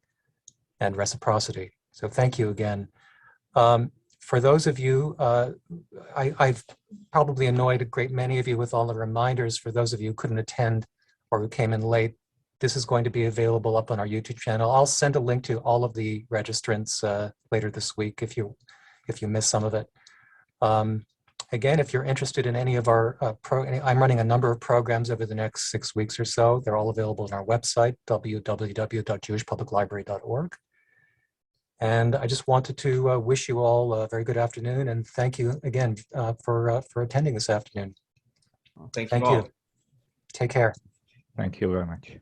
and reciprocity. So thank you again. For those of you, I've probably annoyed a great many of you with all the reminders. For those of you who couldn't attend or who came in late, this is going to be available up on our YouTube channel. I'll send a link to all of the registrants later this week if you miss some of it. Again, if you're interested in any of our, I'm running a number of programs over the next 6 weeks or so. They're all available on our website, www.jewishpubliclibrary.org. And I just wanted to wish you all a very good afternoon and thank you again for attending this afternoon. Thank you all. Take care. Thank you very much.